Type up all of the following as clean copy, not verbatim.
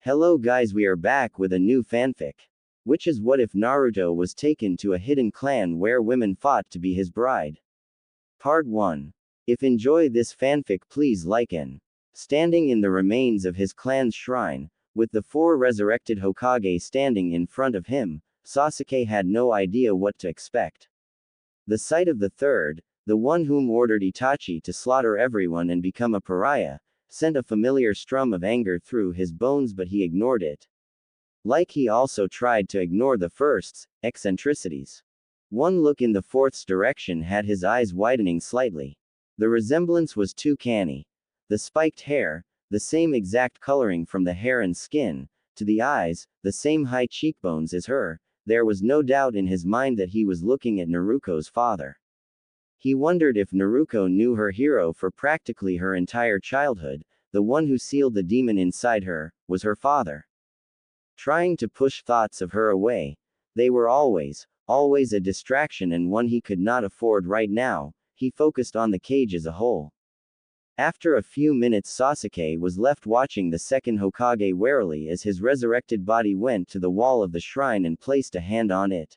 Hello guys, we are back with a new fanfic. Which is what if Naruto was taken to a hidden clan where women fought to be his bride? Part 1. If enjoy this fanfic, please like and standing in the remains of his clan's shrine, with the four resurrected Hokage standing in front of him, Sasuke had no idea what to expect. The sight of the third, the one whom ordered Itachi to slaughter everyone and become a pariah, sent a familiar strum of anger through his bones, but he ignored it. Like he also tried to ignore the first's eccentricities. One look in the fourth's direction had his eyes widening slightly. The resemblance was too canny. The spiked hair, the same exact coloring from the hair and skin, to the eyes, the same high cheekbones as her, there was no doubt in his mind that he was looking at Naruto's father. He wondered if Naruto knew her hero for practically her entire childhood, the one who sealed the demon inside her, was her father. Trying to push thoughts of her away, they were always a distraction and one he could not afford right now. He focused on the cage as a whole. After a few minutes, Sasuke was left watching the second Hokage warily as his resurrected body went to the wall of the shrine and placed a hand on it.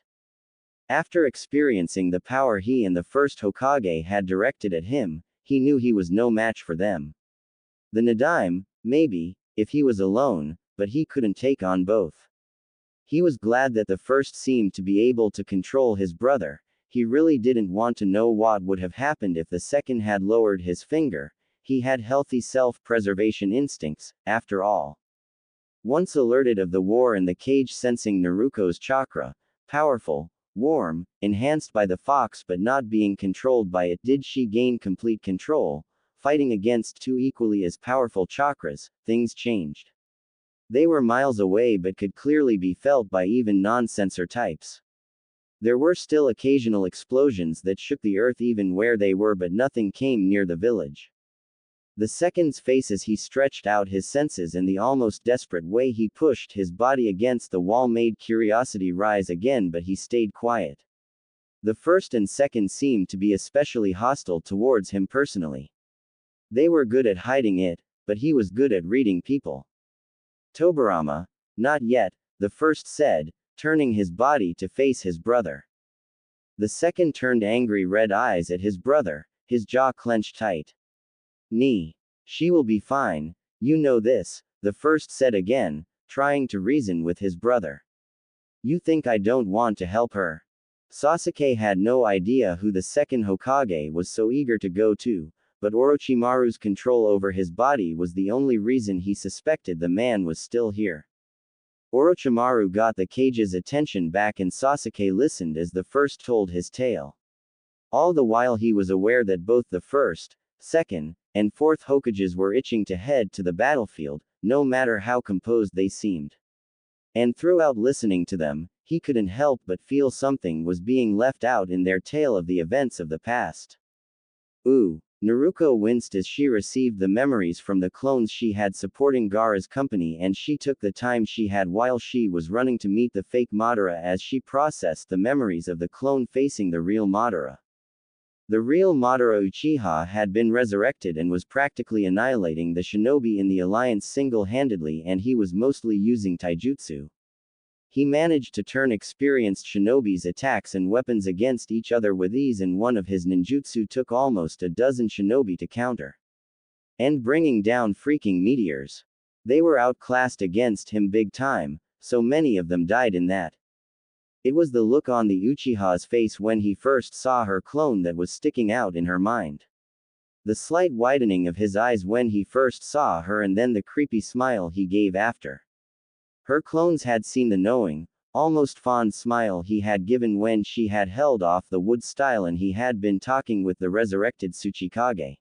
After experiencing the power he and the first Hokage had directed at him, he knew he was no match for them. The Nadaime, maybe, if he was alone, but he couldn't take on both. He was glad that the first seemed to be able to control his brother. He really didn't want to know what would have happened if the second had lowered his finger. He had healthy self-preservation instincts, after all. Once alerted of the war in the cage, sensing Naruto's chakra, powerful, warm, enhanced by the fox but not being controlled by it, did she gain complete control, fighting against two equally as powerful chakras, things changed. They were miles away but could clearly be felt by even non-sensor types. There were still occasional explosions that shook the earth even where they were, but nothing came near the village. The second's face as he stretched out his senses in the almost desperate way he pushed his body against the wall made curiosity rise again, but he stayed quiet. The first and second seemed to be especially hostile towards him personally. They were good at hiding it, but he was good at reading people. Tobirama, not yet, the first said, turning his body to face his brother. The second turned angry red eyes at his brother, his jaw clenched tight. She will be fine, you know this, the first said again, trying to reason with his brother. You think I don't want to help her? Sasuke had no idea who the second Hokage was so eager to go to, but Orochimaru's control over his body was the only reason he suspected the man was still here. Orochimaru got the cage's attention back and Sasuke listened as the first told his tale. All the while he was aware that both the first, second, and fourth Hokages were itching to head to the battlefield, no matter how composed they seemed. And throughout listening to them, he couldn't help but feel something was being left out in their tale of the events of the past. Naruto winced as she received the memories from the clones she had supporting Gaara's company, and she took the time she had while she was running to meet the fake Madara as she processed the memories of the clone facing the real Madara. The real Madara Uchiha had been resurrected and was practically annihilating the shinobi in the alliance single-handedly, and he was mostly using taijutsu. He managed to turn experienced shinobi's attacks and weapons against each other with ease, and one of his ninjutsu took almost a dozen shinobi to counter. And bringing down freaking meteors. They were outclassed against him big time, so many of them died in that. It was the look on the Uchiha's face when he first saw her clone that was sticking out in her mind. The slight widening of his eyes when he first saw her, and then the creepy smile he gave after. Her clones had seen the knowing, almost fond smile he had given when she had held off the wood style and he had been talking with the resurrected Tsuchikage.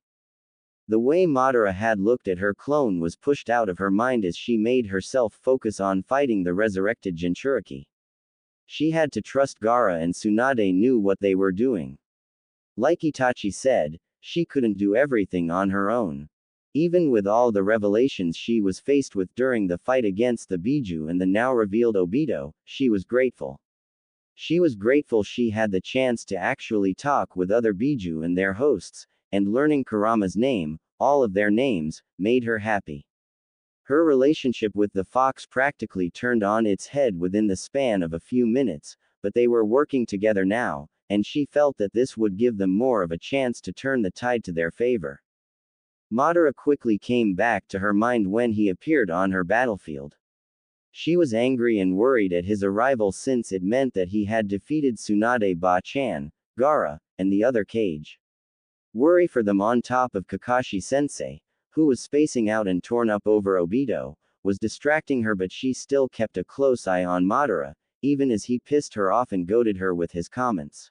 The way Madara had looked at her clone was pushed out of her mind as she made herself focus on fighting the resurrected Jinchuriki. She had to trust Gaara, and Tsunade knew what they were doing. Like Itachi said, she couldn't do everything on her own. Even with all the revelations she was faced with during the fight against the Biju and the now revealed Obito, she was grateful. She was grateful she had the chance to actually talk with other Biju and their hosts, and learning Kurama's name, all of their names, made her happy. Her relationship with the fox practically turned on its head within the span of a few minutes, but they were working together now, and she felt that this would give them more of a chance to turn the tide to their favor. Madara quickly came back to her mind when he appeared on her battlefield. She was angry and worried at his arrival since it meant that he had defeated Tsunade Ba-chan, Gaara, and the other Kage. Worry for them on top of Kakashi-sensei, who was spacing out and torn up over Obito, was distracting her, but she still kept a close eye on Madara, even as he pissed her off and goaded her with his comments.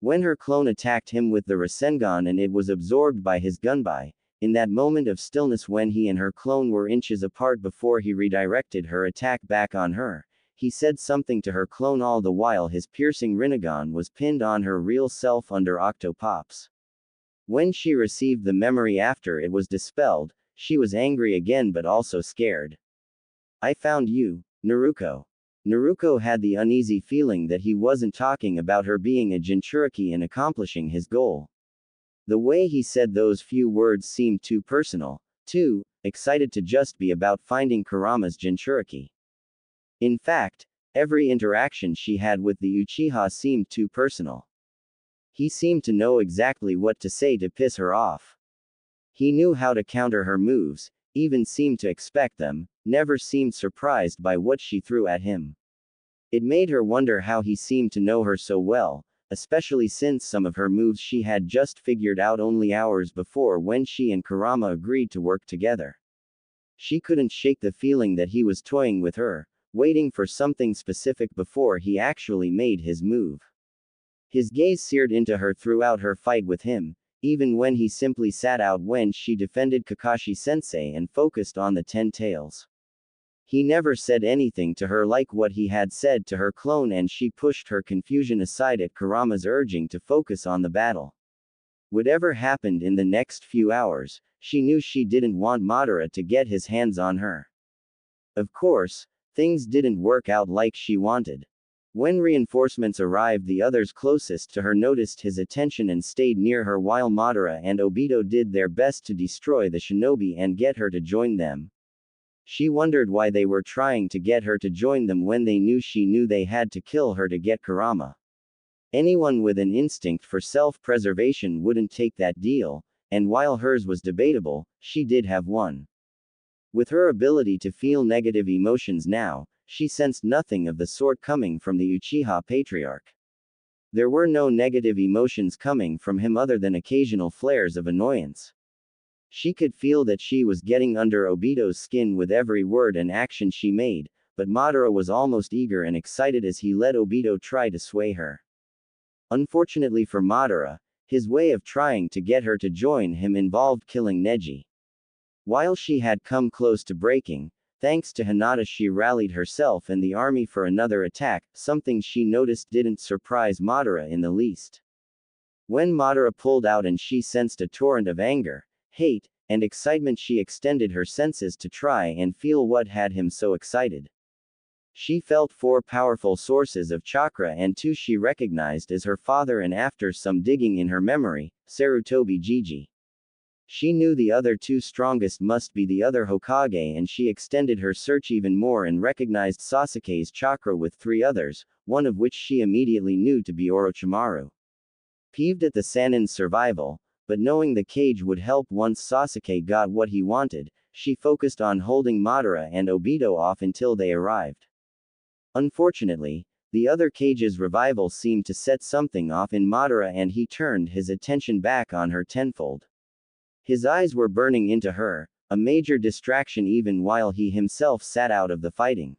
When her clone attacked him with the Rasengan and it was absorbed by his gunbai, in that moment of stillness when he and her clone were inches apart before he redirected her attack back on her, he said something to her clone all the while his piercing Rinnegan was pinned on her real self under Octopops. When she received the memory after it was dispelled, she was angry again but also scared. I found you, Naruto. Naruto had the uneasy feeling that he wasn't talking about her being a Jinchuriki and accomplishing his goal. The way he said those few words seemed too personal, too excited to just be about finding Kurama's Jinchuriki. In fact, every interaction she had with the Uchiha seemed too personal. He seemed to know exactly what to say to piss her off. He knew how to counter her moves, even seemed to expect them, never seemed surprised by what she threw at him. It made her wonder how he seemed to know her so well, especially since some of her moves she had just figured out only hours before when she and Kurama agreed to work together. She couldn't shake the feeling that he was toying with her, waiting for something specific before he actually made his move. His gaze seared into her throughout her fight with him, even when he simply sat out when she defended Kakashi-sensei and focused on the 10 tails. He never said anything to her like what he had said to her clone, and she pushed her confusion aside at Kurama's urging to focus on the battle. Whatever happened in the next few hours, she knew she didn't want Madara to get his hands on her. Of course, things didn't work out like she wanted. When reinforcements arrived, the others closest to her noticed his attention and stayed near her while Madara and Obito did their best to destroy the shinobi and get her to join them. She wondered why they were trying to get her to join them when they knew she knew they had to kill her to get Kurama. Anyone with an instinct for self-preservation wouldn't take that deal, and while hers was debatable, she did have one. With her ability to feel negative emotions now, she sensed nothing of the sort coming from the Uchiha Patriarch. There were no negative emotions coming from him other than occasional flares of annoyance. She could feel that she was getting under Obito's skin with every word and action she made, but Madara was almost eager and excited as he let Obito try to sway her. Unfortunately for Madara, his way of trying to get her to join him involved killing Neji. While she had come close to breaking, thanks to Hinata she rallied herself and the army for another attack, something she noticed didn't surprise Madara in the least. When Madara pulled out and she sensed a torrent of anger, hate, and excitement, she extended her senses to try and feel what had him so excited. She felt 4 powerful sources of chakra and 2 she recognized as her father, and after some digging in her memory, Sarutobi Gigi. She knew the other 2 strongest must be the other Hokage, and she extended her search even more and recognized Sasuke's chakra with 3 others, one of which she immediately knew to be Orochimaru. Peeved at the Sanin's survival, but knowing the cage would help once Sasuke got what he wanted, she focused on holding Madara and Obito off until they arrived. Unfortunately, the other cage's revival seemed to set something off in Madara, and he turned his attention back on her tenfold. His eyes were burning into her, a major distraction even while he himself sat out of the fighting.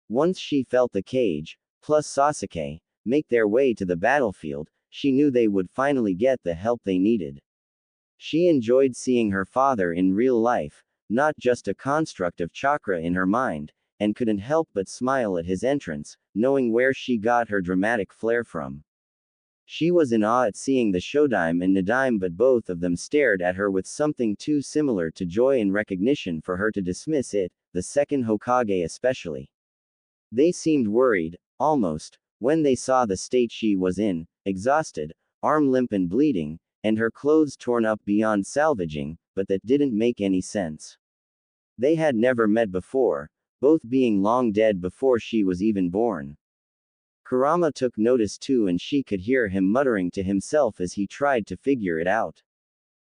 Once she felt the cage, plus Sasuke, make their way to the battlefield, she knew they would finally get the help they needed. She enjoyed seeing her father in real life, not just a construct of chakra in her mind, and couldn't help but smile at his entrance, knowing where she got her dramatic flair from. She was in awe at seeing the Shodaime and Nadaime, but both of them stared at her with something too similar to joy and recognition for her to dismiss it, the second Hokage especially. They seemed worried, almost, when they saw the state she was in, exhausted, arm limp and bleeding, and her clothes torn up beyond salvaging, but that didn't make any sense. They had never met before, both being long dead before she was even born. Kurama took notice too, and she could hear him muttering to himself as he tried to figure it out.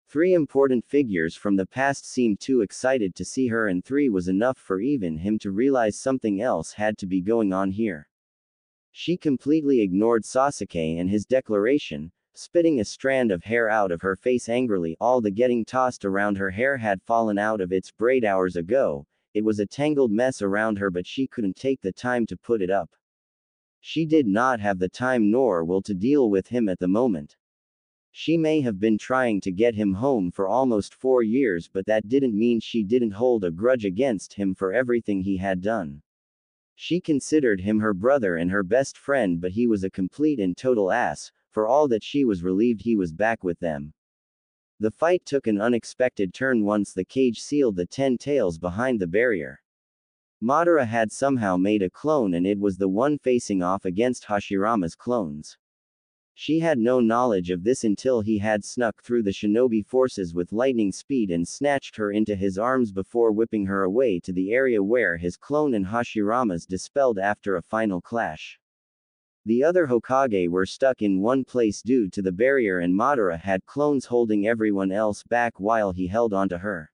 3 important figures from the past seemed too excited to see her, and 3 was enough for even him to realize something else had to be going on here. She completely ignored Sasuke and his declaration, spitting a strand of hair out of her face angrily. All the getting tossed around her hair had fallen out of its braid hours ago. It was a tangled mess around her, but she couldn't take the time to put it up. She did not have the time nor will to deal with him at the moment. She may have been trying to get him home for almost 4 years, but that didn't mean she didn't hold a grudge against him for everything he had done. She considered him her brother and her best friend, but he was a complete and total ass. For all that, she was relieved he was back with them. The fight took an unexpected turn once the cage sealed the 10 tails behind the barrier. Madara had somehow made a clone, and it was the one facing off against Hashirama's clones. She had no knowledge of this until he had snuck through the shinobi forces with lightning speed and snatched her into his arms before whipping her away to the area where his clone and Hashirama's dispelled after a final clash. The other Hokage were stuck in one place due to the barrier, and Madara had clones holding everyone else back while he held onto her.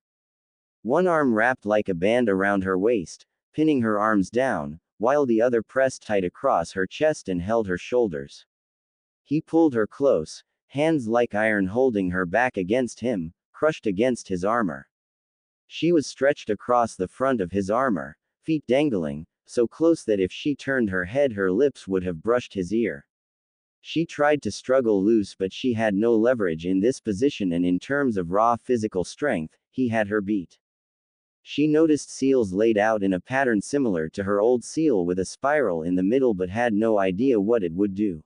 One arm wrapped like a band around her waist, pinning her arms down, while the other pressed tight across her chest and held her shoulders. He pulled her close, hands like iron holding her back against him, crushed against his armor. She was stretched across the front of his armor, feet dangling, so close that if she turned her head her lips would have brushed his ear. She tried to struggle loose, but she had no leverage in this position, and in terms of raw physical strength, he had her beat. She noticed seals laid out in a pattern similar to her old seal with a spiral in the middle, but had no idea what it would do.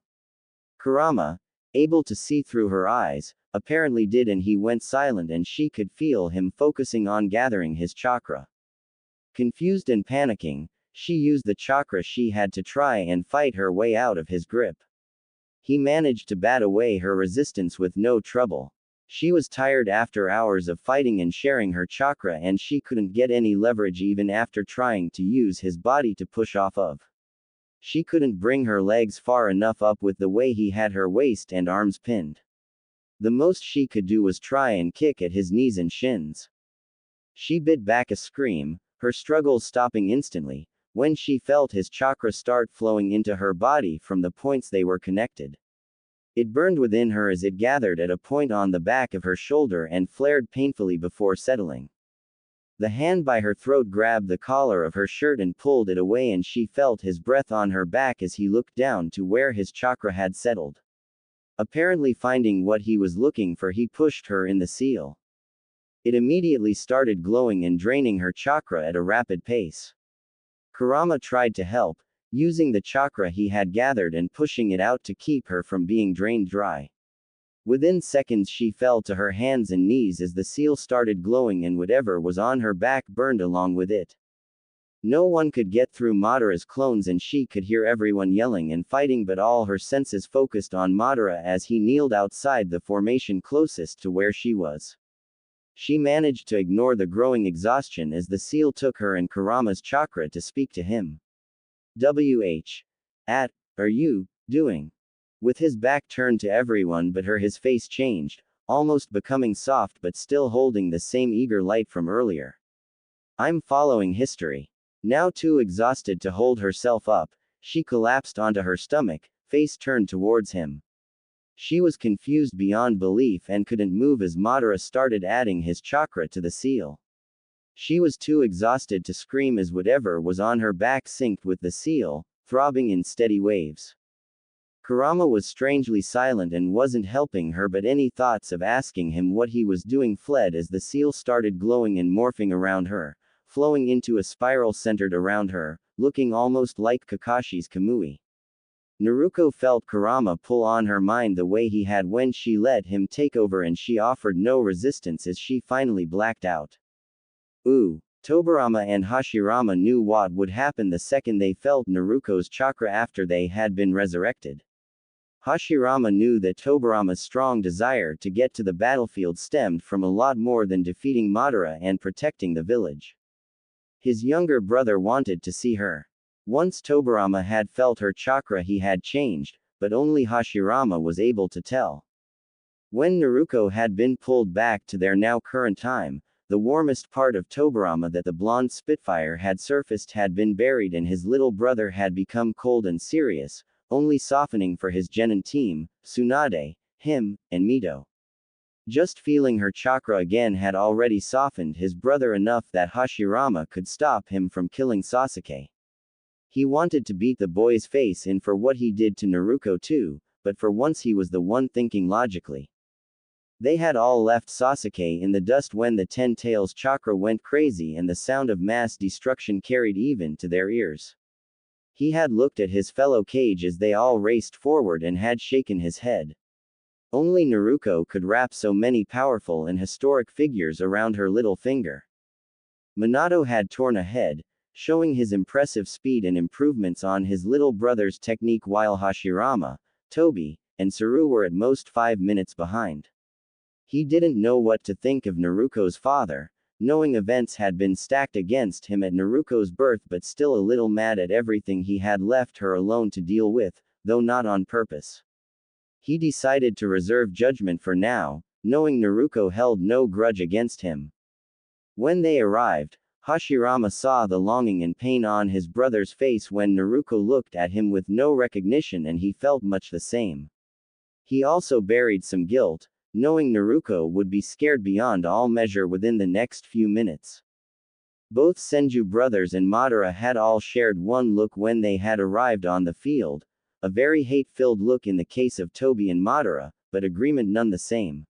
Kurama, able to see through her eyes, apparently did, and he went silent, and she could feel him focusing on gathering his chakra. Confused and panicking, she used the chakra she had to try and fight her way out of his grip. He managed to bat away her resistance with no trouble. She was tired after hours of fighting and sharing her chakra, and she couldn't get any leverage even after trying to use his body to push off of. She couldn't bring her legs far enough up with the way he had her waist and arms pinned. The most she could do was try and kick at his knees and shins. She bit back a scream, her struggles stopping instantly, when she felt his chakra start flowing into her body from the points they were connected. It burned within her as it gathered at a point on the back of her shoulder and flared painfully before settling. The hand by her throat grabbed the collar of her shirt and pulled it away, and she felt his breath on her back as he looked down to where his chakra had settled. Apparently finding what he was looking for, he pushed her in the seal. It immediately started glowing and draining her chakra at a rapid pace. Kurama tried to help, using the chakra he had gathered and pushing it out to keep her from being drained dry. Within seconds she fell to her hands and knees as the seal started glowing, and whatever was on her back burned along with it. No one could get through Madara's clones, and she could hear everyone yelling and fighting, but all her senses focused on Madara as he kneeled outside the formation closest to where she was. She managed to ignore the growing exhaustion as the seal took her and Kurama's chakra to speak to him. Are you doing? With his back turned to everyone but her, his face changed, almost becoming soft but still holding the same eager light from earlier. I'm following history. Now too exhausted to hold herself up, she collapsed onto her stomach, face turned towards him. She was confused beyond belief and couldn't move as Madara started adding his chakra to the seal. She was too exhausted to scream as whatever was on her back synced with the seal, throbbing in steady waves. Kurama was strangely silent and wasn't helping her, but any thoughts of asking him what he was doing fled as the seal started glowing and morphing around her, flowing into a spiral centered around her, looking almost like Kakashi's Kamui. Naruto felt Kurama pull on her mind the way he had when she let him take over, and she offered no resistance as she finally blacked out. Tobirama and Hashirama knew what would happen the second they felt Naruto's chakra after they had been resurrected. Hashirama knew that Tobirama's strong desire to get to the battlefield stemmed from a lot more than defeating Madara and protecting the village. His younger brother wanted to see her. Once Tobirama had felt her chakra, he had changed, but only Hashirama was able to tell. When Naruto had been pulled back to their now current time, the warmest part of Tobirama, that the blonde Spitfire had surfaced, had been buried, and his little brother had become cold and serious, only softening for his genin team, Tsunade, him, and Mito. Just feeling her chakra again had already softened his brother enough that Hashirama could stop him from killing Sasuke. He wanted to beat the boy's face in for what he did to Naruto too, but for once he was the one thinking logically. They had all left Sasuke in the dust when the Ten Tails chakra went crazy and the sound of mass destruction carried even to their ears. He had looked at his fellow Kage as they all raced forward and had shaken his head. Only Naruto could wrap so many powerful and historic figures around her little finger. Minato had torn ahead, showing his impressive speed and improvements on his little brother's technique, while Hashirama, Tobi, and Saru were at most 5 minutes behind. He didn't know what to think of Naruto's father, knowing events had been stacked against him at Naruto's birth, but still a little mad at everything he had left her alone to deal with, though not on purpose. He decided to reserve judgment for now, knowing Naruto held no grudge against him. When they arrived, Hashirama saw the longing and pain on his brother's face when Naruto looked at him with no recognition, and he felt much the same. He also buried some guilt, knowing Naruto would be scared beyond all measure within the next few minutes. Both Senju brothers and Madara had all shared one look when they had arrived on the field, a very hate-filled look in the case of Tobi and Madara, but agreement none the same.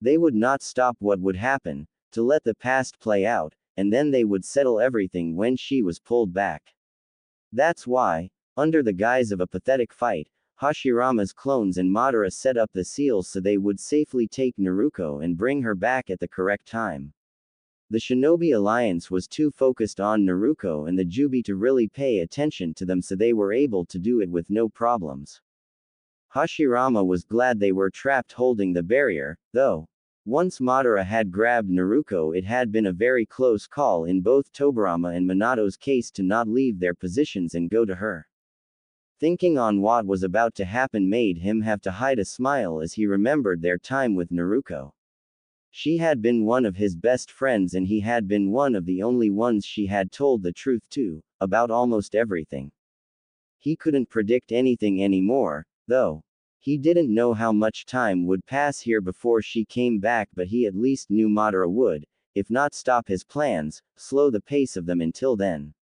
They would not stop what would happen, to let the past play out, and then they would settle everything when she was pulled back. That's why, under the guise of a pathetic fight, Hashirama's clones and Madara set up the seals so they would safely take Naruto and bring her back at the correct time. The Shinobi Alliance was too focused on Naruto and the Jubi to really pay attention to them, so they were able to do it with no problems. Hashirama was glad they were trapped holding the barrier, though. Once Madara had grabbed Naruto, it had been a very close call in both Tobirama and Minato's case to not leave their positions and go to her. Thinking on what was about to happen made him have to hide a smile as he remembered their time with Naruto. She had been one of his best friends, and he had been one of the only ones she had told the truth to, about almost everything. He couldn't predict anything anymore, though. He didn't know how much time would pass here before she came back, but he at least knew Madara would, if not stop his plans, slow the pace of them until then.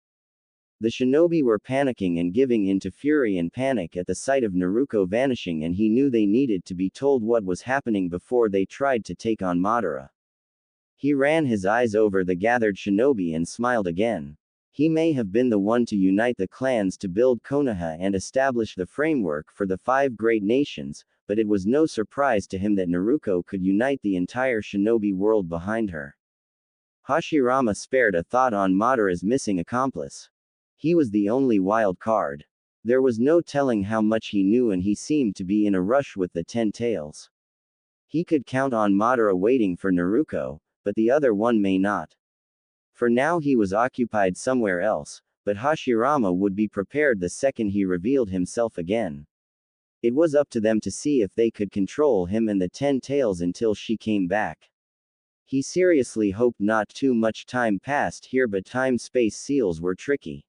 The shinobi were panicking and giving in to fury and panic at the sight of Naruto vanishing, and he knew they needed to be told what was happening before they tried to take on Madara. He ran his eyes over the gathered shinobi and smiled again. He may have been the one to unite the clans to build Konoha and establish the framework for the 5 great nations, but it was no surprise to him that Naruto could unite the entire shinobi world behind her. Hashirama spared a thought on Madara's missing accomplice. He was the only wild card. There was no telling how much he knew, and he seemed to be in a rush with the 10 tails. He could count on Madara waiting for Naruto, but the other one may not. For now he was occupied somewhere else, but Hashirama would be prepared the second he revealed himself again. It was up to them to see if they could control him and the 10 tails until she came back. He seriously hoped not too much time passed here, but time-space seals were tricky.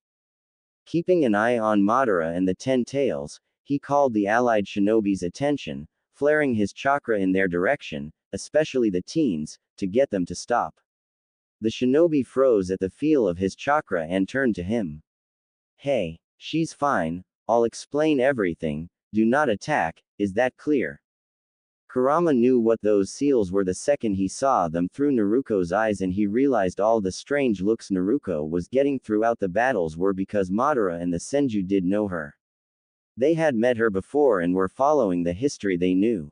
Keeping an eye on Madara and the 10 tails, he called the allied shinobi's attention, flaring his chakra in their direction, especially the teens, to get them to stop. The shinobi froze at the feel of his chakra and turned to him. Hey, she's fine, I'll explain everything, do not attack, is that clear? Kurama knew what those seals were the second he saw them through Naruto's eyes, and he realized all the strange looks Naruto was getting throughout the battles were because Madara and the Senju did know her. They had met her before and were following the history they knew.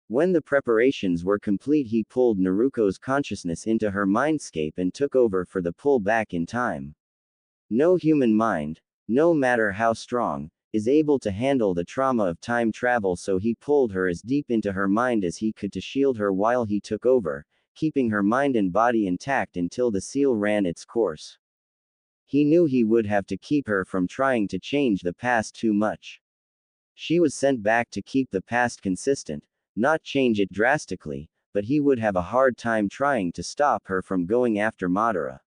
When the preparations were complete, he pulled Naruto's consciousness into her mindscape and took over for the pull back in time. No human mind, no matter how strong, is able to handle the trauma of time travel, so he pulled her as deep into her mind as he could to shield her while he took over, keeping her mind and body intact until the seal ran its course. He knew he would have to keep her from trying to change the past too much. She was sent back to keep the past consistent, not change it drastically, but he would have a hard time trying to stop her from going after Madara.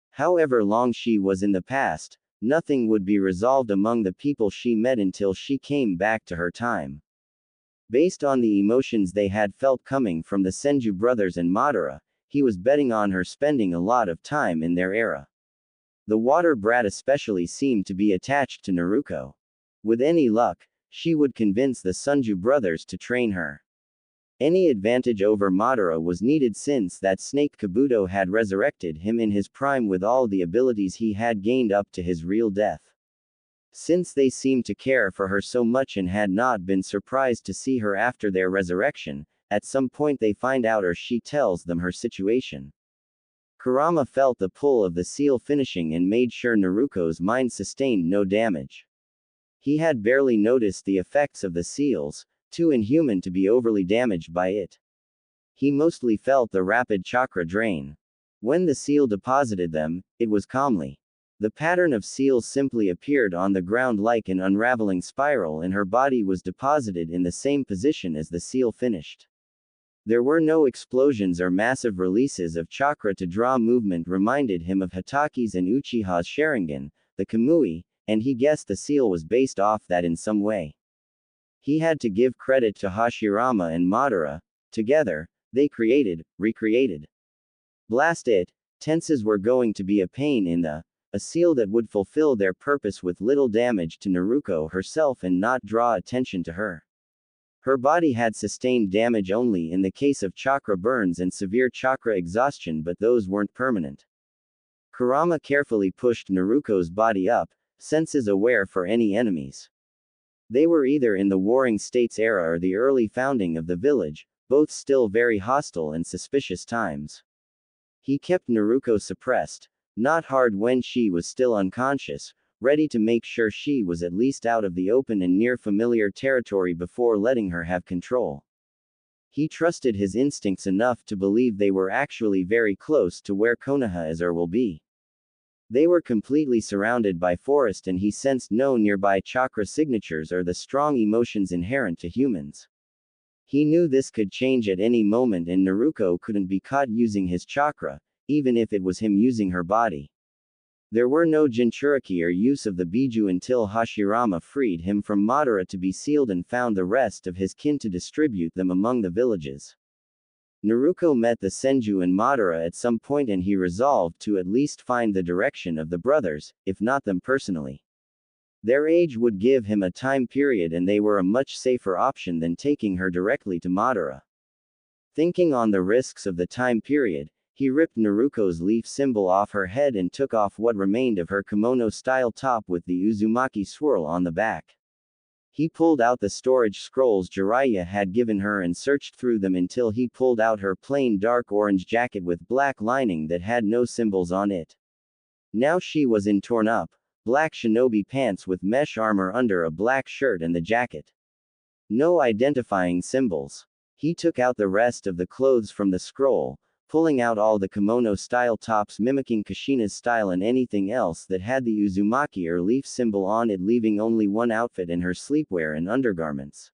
However long she was in the past, nothing would be resolved among the people she met until she came back to her time. Based on the emotions they had felt coming from the Senju brothers and Madara, he was betting on her spending a lot of time in their era. The water brat especially seemed to be attached to Naruto. With any luck, she would convince the Senju brothers to train her. Any advantage over Madara was needed since that snake Kabuto had resurrected him in his prime with all the abilities he had gained up to his real death. Since they seemed to care for her so much and had not been surprised to see her after their resurrection, at some point they find out or she tells them her situation. Kurama felt the pull of the seal finishing and made sure Naruto's mind sustained no damage. He had barely noticed the effects of the seals, too inhuman to be overly damaged by it. He mostly felt the rapid chakra drain. When the seal deposited them, it was calmly. The pattern of seals simply appeared on the ground like an unraveling spiral and her body was deposited in the same position as the seal finished. There were no explosions or massive releases of chakra to draw movement reminded him of Hitaki's and Uchiha's Sharingan, the Kamui, and he guessed the seal was based off that in some way. He had to give credit to Hashirama and Madara. Together, they recreated. Blast it, tenses were going to be a pain in the a seal that would fulfill their purpose with little damage to Naruto herself and not draw attention to her. Her body had sustained damage only in the case of chakra burns and severe chakra exhaustion, but those weren't permanent. Kurama carefully pushed Naruto's body up, senses aware for any enemies. They were either in the Warring States era or the early founding of the village, both still very hostile and suspicious times. He kept Naruto suppressed, not hard when she was still unconscious, ready to make sure she was at least out of the open and near familiar territory before letting her have control. He trusted his instincts enough to believe they were actually very close to where Konoha will be. They were completely surrounded by forest and he sensed no nearby chakra signatures or the strong emotions inherent to humans. He knew this could change at any moment and Naruto couldn't be caught using his chakra, even if it was him using her body. There were no Jinchuriki or use of the Biju until Hashirama freed him from Madara to be sealed and found the rest of his kin to distribute them among the villages. Naruto met the Senju and Madara at some point and he resolved to at least find the direction of the brothers, if not them personally. Their age would give him a time period and they were a much safer option than taking her directly to Madara. Thinking on the risks of the time period, he ripped Naruto's leaf symbol off her head and took off what remained of her kimono-style top with the Uzumaki swirl on the back. He pulled out the storage scrolls Jiraiya had given her and searched through them until he pulled out her plain dark orange jacket with black lining that had no symbols on it. Now she was in torn up, black shinobi pants with mesh armor under a black shirt and the jacket. No identifying symbols. He took out the rest of the clothes from the scroll, pulling out all the kimono-style tops mimicking Kushina's style and anything else that had the Uzumaki or leaf symbol on it, leaving only one outfit in her sleepwear and undergarments.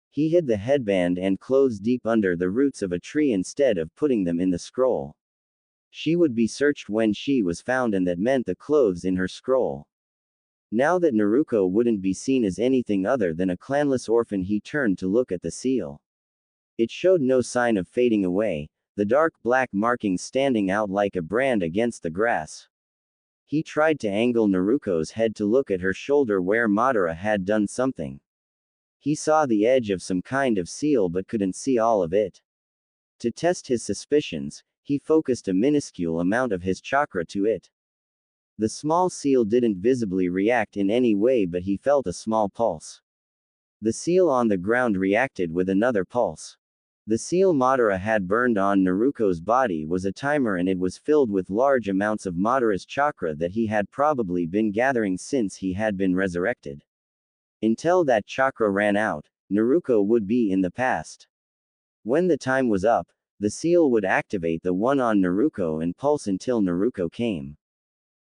He hid the headband and clothes deep under the roots of a tree instead of putting them in the scroll. She would be searched when she was found and that meant the clothes in her scroll. Now that Naruto wouldn't be seen as anything other than a clanless orphan, he turned to look at the seal. It showed no sign of fading away, the dark black markings standing out like a brand against the grass. He tried to angle Naruto's head to look at her shoulder where Madara had done something. He saw the edge of some kind of seal but couldn't see all of it. To test his suspicions, he focused a minuscule amount of his chakra to it. The small seal didn't visibly react in any way, but he felt a small pulse. The seal on the ground reacted with another pulse. The seal Madara had burned on Naruto's body was a timer and it was filled with large amounts of Madara's chakra that he had probably been gathering since he had been resurrected. Until that chakra ran out, Naruto would be in the past. When the time was up, The seal would activate the one on Naruto and pulse until Naruto came.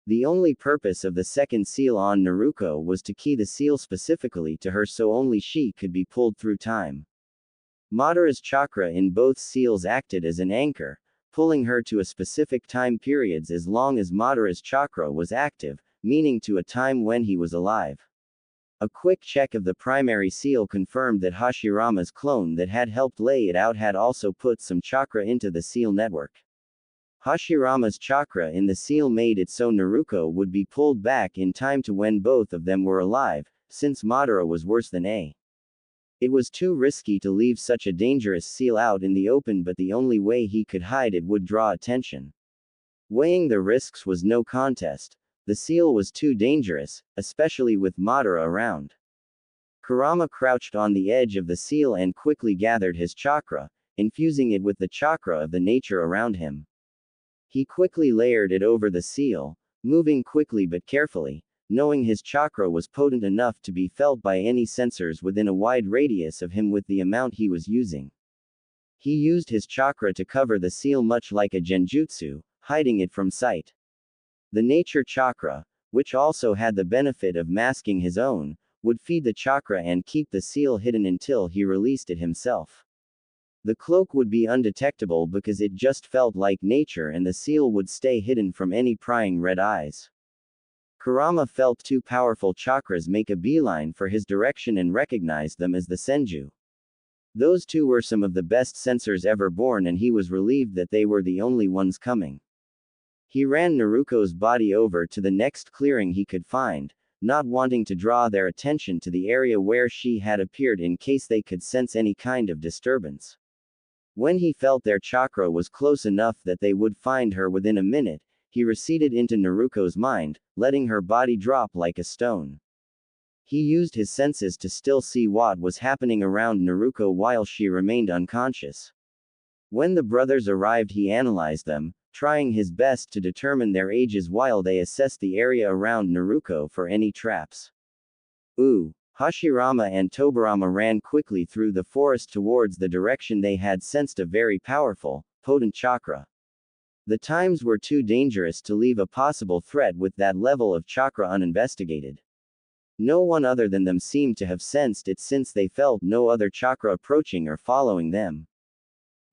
The only purpose of the second seal on Naruto was to key the seal specifically to her so only she could be pulled through time. Madara's chakra in both seals acted as an anchor, pulling her to a specific time periods as long as Madara's chakra was active, meaning to a time when he was alive. A quick check of the primary seal confirmed that Hashirama's clone that had helped lay it out had also put some chakra into the seal network. Hashirama's chakra in the seal made it so Naruto would be pulled back in time to when both of them were alive, since Madara was worse than A. It was too risky to leave such a dangerous seal out in the open, but the only way he could hide it would draw attention. Weighing the risks was no contest. The seal was too dangerous, especially with Madara around. Kurama crouched on the edge of the seal and quickly gathered his chakra, infusing it with the chakra of the nature around him. He quickly layered it over the seal, moving quickly but carefully, knowing his chakra was potent enough to be felt by any sensors within a wide radius of him with the amount he was using. He used his chakra to cover the seal much like a genjutsu, hiding it from sight. The nature chakra, which also had the benefit of masking his own, would feed the chakra and keep the seal hidden until he released it himself. The cloak would be undetectable because it just felt like nature and the seal would stay hidden from any prying red eyes. Kurama felt two powerful chakras make a beeline for his direction and recognized them as the Senju. Those two were some of the best sensors ever born and he was relieved that they were the only ones coming. He ran Naruto's body over to the next clearing he could find, not wanting to draw their attention to the area where she had appeared in case they could sense any kind of disturbance. When he felt their chakra was close enough that they would find her within a minute, he receded into Naruto's mind, letting her body drop like a stone. He used his senses to still see what was happening around Naruto while she remained unconscious. When the brothers arrived, he analyzed them, trying his best to determine their ages while they assessed the area around Naruto for any traps. Hashirama and Tobirama ran quickly through the forest towards the direction they had sensed a very powerful, potent chakra. The times were too dangerous to leave a possible threat with that level of chakra uninvestigated. No one other than them seemed to have sensed it since they felt no other chakra approaching or following them.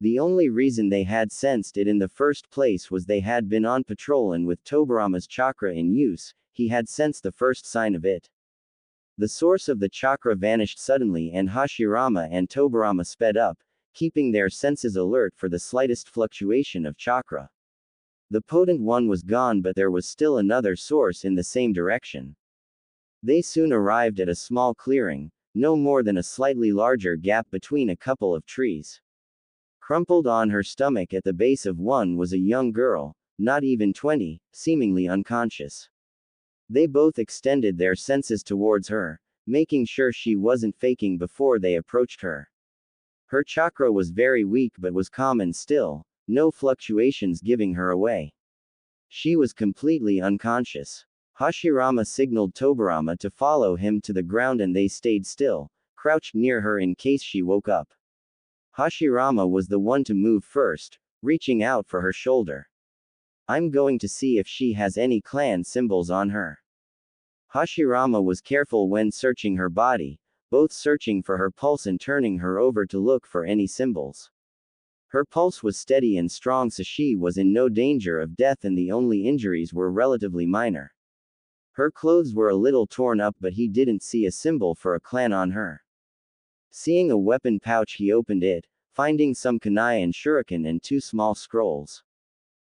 The only reason they had sensed it in the first place was they had been on patrol, and with Tobirama's chakra in use, he had sensed the first sign of it. The source of the chakra vanished suddenly and Hashirama and Tobirama sped up, keeping their senses alert for the slightest fluctuation of chakra. The potent one was gone, but there was still another source in the same direction. They soon arrived at a small clearing, no more than a slightly larger gap between a couple of trees. Crumpled on her stomach at the base of one was a young girl, not even 20, seemingly unconscious. They both extended their senses towards her, making sure she wasn't faking before they approached her. Her chakra was very weak but was calm and still, no fluctuations giving her away. She was completely unconscious. Hashirama signaled Tobirama to follow him to the ground and they stayed still, crouched near her in case she woke up. Hashirama was the one to move first, reaching out for her shoulder. "I'm going to see if she has any clan symbols on her." Hashirama was careful when searching her body, both searching for her pulse and turning her over to look for any symbols. Her pulse was steady and strong, so she was in no danger of death and the only injuries were relatively minor. Her clothes were a little torn up, but he didn't see a symbol for a clan on her. Seeing a weapon pouch, he opened it, finding some kunai and shuriken and 2 small scrolls.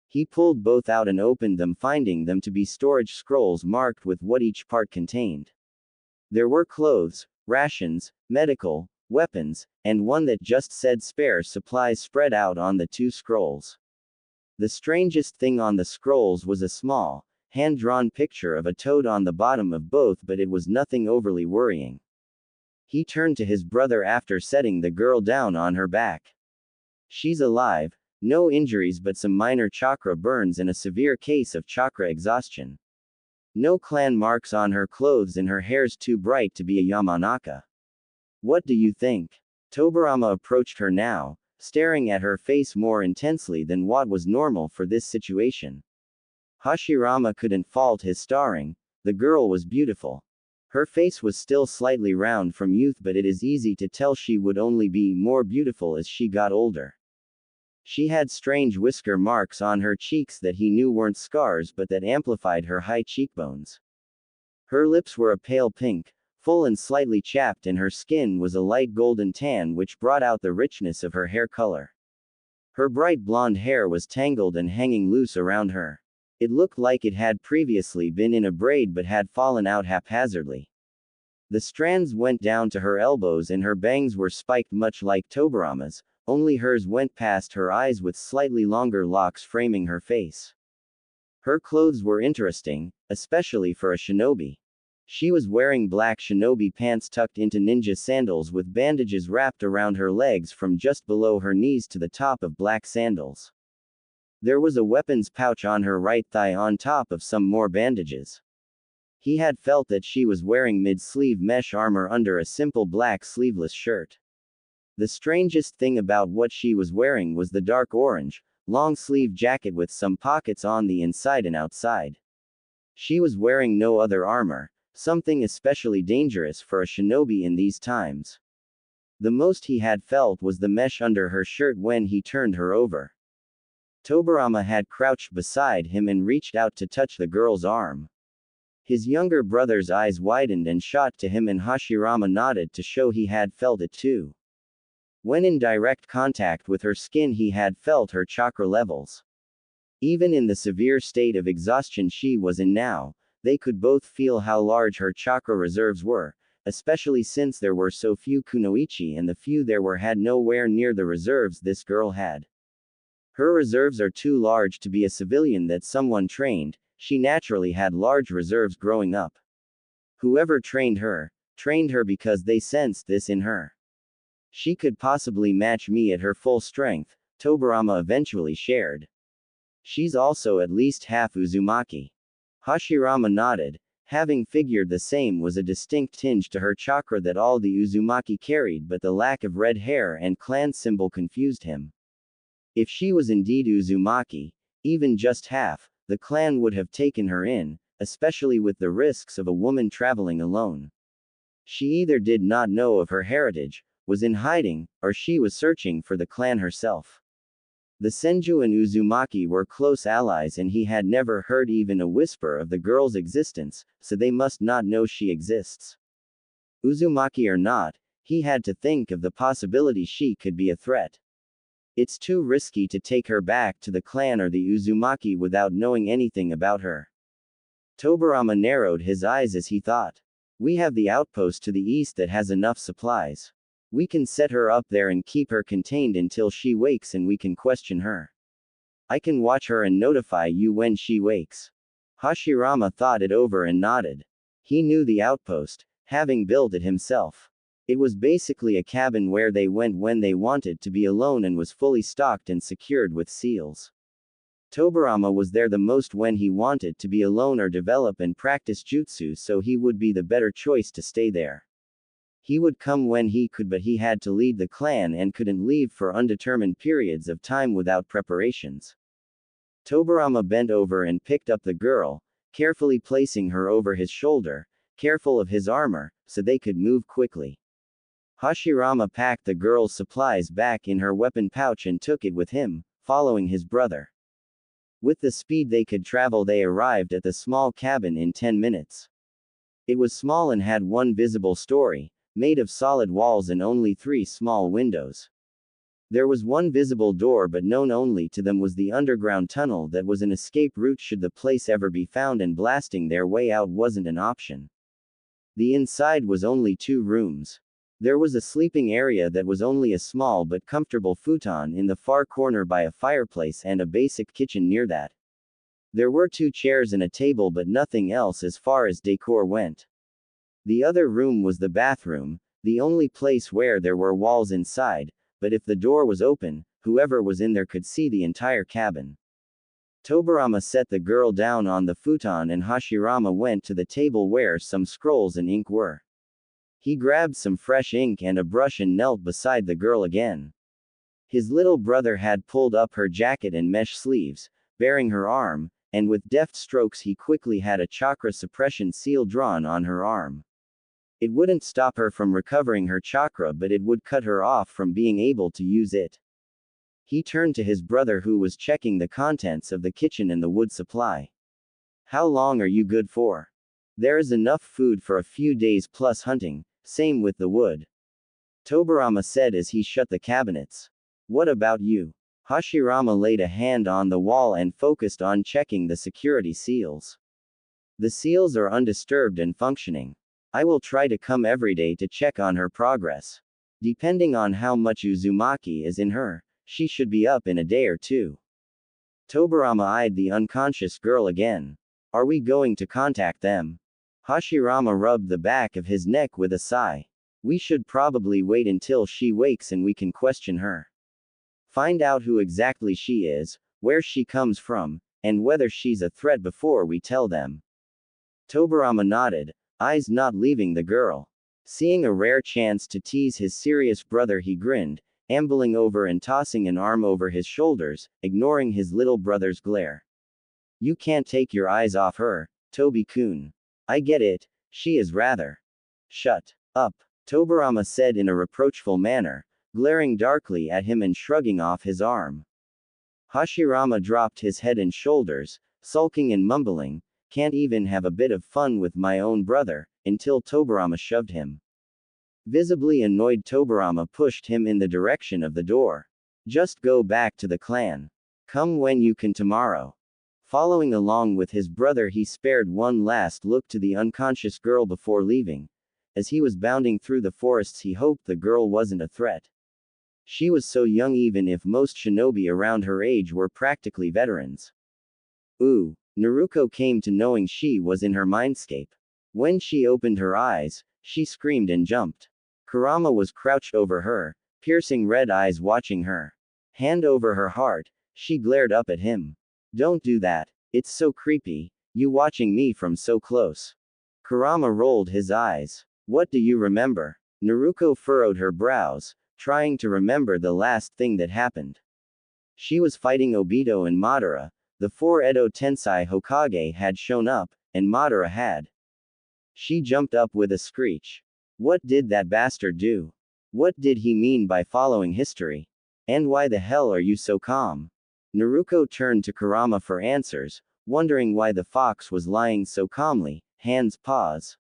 He pulled both out and opened them, finding them to be storage scrolls marked with what each part contained. There were clothes, rations, medical, weapons, and one that just said spare supplies spread out on the 2 scrolls. The strangest thing on the scrolls was a small, hand-drawn picture of a toad on the bottom of both, but it was nothing overly worrying. He turned to his brother after setting the girl down on her back. "She's alive, no injuries but some minor chakra burns and a severe case of chakra exhaustion. No clan marks on her clothes and her hair's too bright to be a Yamanaka. What do you think?" Tobirama approached her now, staring at her face more intensely than what was normal for this situation. Hashirama couldn't fault his starring. The girl was beautiful. Her face was still slightly round from youth, but it is easy to tell she would only be more beautiful as she got older. She had strange whisker marks on her cheeks that he knew weren't scars but that amplified her high cheekbones. Her lips were a pale pink, full and slightly chapped, and her skin was a light golden tan which brought out the richness of her hair color. Her bright blonde hair was tangled and hanging loose around her. It looked like it had previously been in a braid but had fallen out haphazardly. The strands went down to her elbows and her bangs were spiked much like Tobarama's, only hers went past her eyes with slightly longer locks framing her face. Her clothes were interesting, especially for a shinobi. She was wearing black shinobi pants tucked into ninja sandals with bandages wrapped around her legs from just below her knees to the top of black sandals. There was a weapons pouch on her right thigh on top of some more bandages. He had felt that she was wearing mid-sleeve mesh armor under a simple black sleeveless shirt. The strangest thing about what she was wearing was the dark orange, long-sleeve jacket with some pockets on the inside and outside. She was wearing no other armor, something especially dangerous for a shinobi in these times. The most he had felt was the mesh under her shirt when he turned her over. Tobarama had crouched beside him and reached out to touch the girl's arm. His younger brother's eyes widened and shot to him, and Hashirama nodded to show he had felt it too. When in direct contact with her skin, he had felt her chakra levels. Even in the severe state of exhaustion she was in now, they could both feel how large her chakra reserves were, especially since there were so few kunoichi and the few there were had nowhere near the reserves this girl had. Her reserves are too large to be a civilian that someone trained. She naturally had large reserves growing up. Whoever trained her because they sensed this in her. She could possibly match me at her full strength, Tobarama eventually shared. She's also at least half Uzumaki. Hashirama nodded, having figured the same was a distinct tinge to her chakra that all the Uzumaki carried, but the lack of red hair and clan symbol confused him. If she was indeed Uzumaki, even just half, the clan would have taken her in, especially with the risks of a woman traveling alone. She either did not know of her heritage, was in hiding, or she was searching for the clan herself. The Senju and Uzumaki were close allies and he had never heard even a whisper of the girl's existence, so they must not know she exists. Uzumaki or not, he had to think of the possibility she could be a threat. It's too risky to take her back to the clan or the Uzumaki without knowing anything about her. Tobarama narrowed his eyes as he thought. We have the outpost to the east that has enough supplies. We can set her up there and keep her contained until she wakes and we can question her. I can watch her and notify you when she wakes. Hashirama thought it over and nodded. He knew the outpost, having built it himself. It was basically a cabin where they went when they wanted to be alone and was fully stocked and secured with seals. Tobarama was there the most when he wanted to be alone or develop and practice jutsu, so he would be the better choice to stay there. He would come when he could, but he had to lead the clan and couldn't leave for undetermined periods of time without preparations. Tobarama bent over and picked up the girl, carefully placing her over his shoulder, careful of his armor, so they could move quickly. Hashirama packed the girl's supplies back in her weapon pouch and took it with him, following his brother. With the speed they could travel, they arrived at the small cabin in 10 minutes. It was small and had one visible story, made of solid walls and only 3 small windows. There was one visible door, but known only to them was the underground tunnel that was an escape route should the place ever be found, and blasting their way out wasn't an option. The inside was only 2 rooms. There was a sleeping area that was only a small but comfortable futon in the far corner by a fireplace and a basic kitchen near that. There were 2 chairs and a table, but nothing else as far as decor went. The other room was the bathroom, the only place where there were walls inside, but if the door was open, whoever was in there could see the entire cabin. Tobarama set the girl down on the futon and Hashirama went to the table where some scrolls and ink were. He grabbed some fresh ink and a brush and knelt beside the girl again. His little brother had pulled up her jacket and mesh sleeves, baring her arm, and with deft strokes he quickly had a chakra suppression seal drawn on her arm. It wouldn't stop her from recovering her chakra, but it would cut her off from being able to use it. He turned to his brother, who was checking the contents of the kitchen and the wood supply. How long are you good for? There is enough food for a few days plus hunting, same with the wood. Tobirama said as he shut the cabinets. What about you? Hashirama laid a hand on the wall and focused on checking the security seals. The seals are undisturbed and functioning. I will try to come every day to check on her progress. Depending on how much Uzumaki is in her, she should be up in a day or two. Tobirama eyed the unconscious girl again. Are we going to contact them? Hashirama rubbed the back of his neck with a sigh. We should probably wait until she wakes and we can question her. Find out who exactly she is, where she comes from, and whether she's a threat before we tell them. Tobirama nodded, eyes not leaving the girl. Seeing a rare chance to tease his serious brother, he grinned, ambling over and tossing an arm over his shoulders, ignoring his little brother's glare. You can't take your eyes off her, Tobi-kun. I get it, she is rather. Shut up, Tobirama said in a reproachful manner, glaring darkly at him and shrugging off his arm. Hashirama dropped his head and shoulders, sulking and mumbling, can't even have a bit of fun with my own brother, until Tobirama shoved him. Visibly annoyed, Tobirama pushed him in the direction of the door. Just go back to the clan. Come when you can tomorrow. Following along with his brother, he spared one last look to the unconscious girl before leaving. As he was bounding through the forests, he hoped the girl wasn't a threat. She was so young, even if most shinobi around her age were practically veterans. Ooh, Naruto came to knowing she was in her mindscape. When she opened her eyes, she screamed and jumped. Kurama was crouched over her, piercing red eyes watching her. Hand over her heart, she glared up at him. Don't do that, it's so creepy, you watching me from so close. Kurama rolled his eyes. What do you remember? Naruto furrowed her brows, trying to remember the last thing that happened. She was fighting Obito and Madara. The 4 Edo Tensei Hokage had shown up, and Madara had. She jumped up with a screech. What did that bastard do? What did he mean by following history? And why the hell are you so calm? Naruto turned to Kurama for answers, wondering why the fox was lying so calmly, hands paws.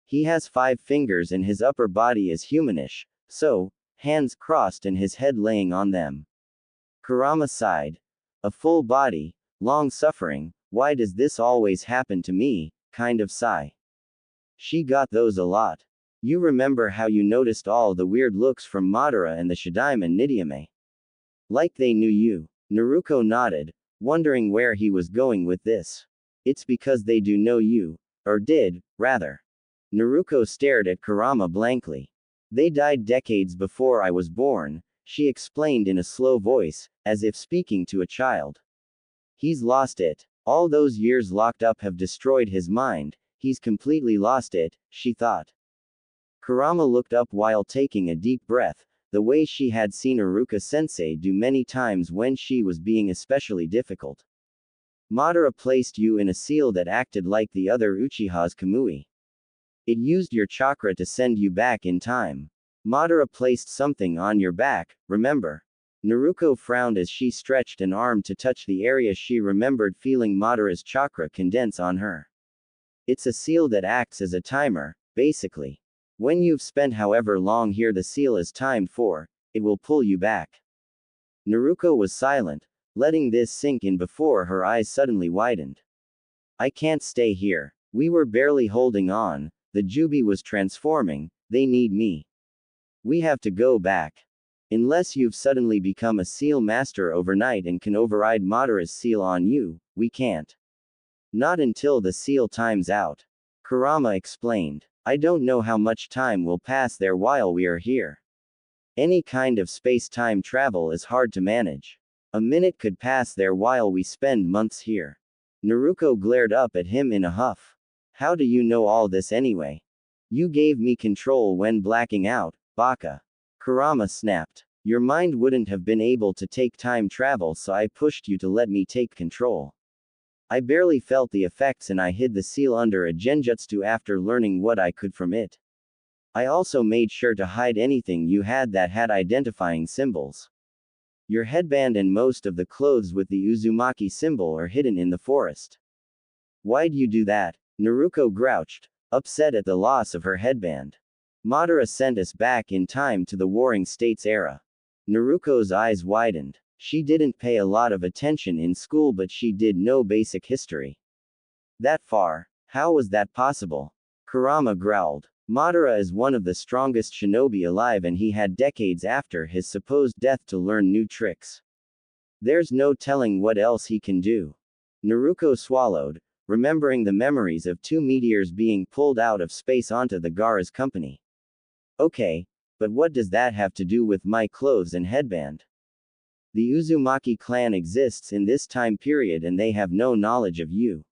He has 5 fingers and his upper body is humanish, so, hands crossed and his head laying on them. Kurama sighed. A full body, long suffering, why does this always happen to me, kind of sigh. She got those a lot. You remember how you noticed all the weird looks from Madara and the Shadaime and Nidiame? Like they knew you. Naruto nodded, wondering where he was going with this. It's because they do know you. Or did, rather. Naruto stared at Kurama blankly. They died decades before I was born, she explained in a slow voice, as if speaking to a child. He's lost it. All those years locked up have destroyed his mind, he's completely lost it, she thought. Kurama looked up while taking a deep breath, the way she had seen Iruka-sensei do many times when she was being especially difficult. Madara placed you in a seal that acted like the other Uchiha's Kamui. It used your chakra to send you back in time. Madara placed something on your back, remember? Naruto frowned as she stretched an arm to touch the area she remembered feeling Madara's chakra condense on her. It's a seal that acts as a timer, basically. When you've spent however long here the seal is timed for, it will pull you back. Naruto was silent, letting this sink in before her eyes suddenly widened. I can't stay here. We were barely holding on, the Jubi was transforming, they need me. We have to go back. Unless you've suddenly become a seal master overnight and can override Madara's seal on you, we can't. Not until the seal times out. Kurama explained. I don't know how much time will pass there while we are here. Any kind of space-time travel is hard to manage. A minute could pass there while we spend months here. Naruto glared up at him in a huff. How do you know all this anyway? You gave me control when blacking out, baka. Kurama snapped. Your mind wouldn't have been able to take time travel, so I pushed you to let me take control. I barely felt the effects and I hid the seal under a genjutsu after learning what I could from it. I also made sure to hide anything you had that had identifying symbols. Your headband and most of the clothes with the Uzumaki symbol are hidden in the forest. Why'd you do that? Naruko grouched, upset at the loss of her headband. Madara sent us back in time to the Warring States era. Naruko's eyes widened. She didn't pay a lot of attention in school, but she did know basic history. That far? How was that possible? Kurama growled. Madara is one of the strongest shinobi alive and he had decades after his supposed death to learn new tricks. There's no telling what else he can do. Naruko swallowed, remembering the memories of two meteors being pulled out of space onto the Gaara's company. Okay, but what does that have to do with my clothes and headband? The Uzumaki clan exists in this time period and they have no knowledge of you.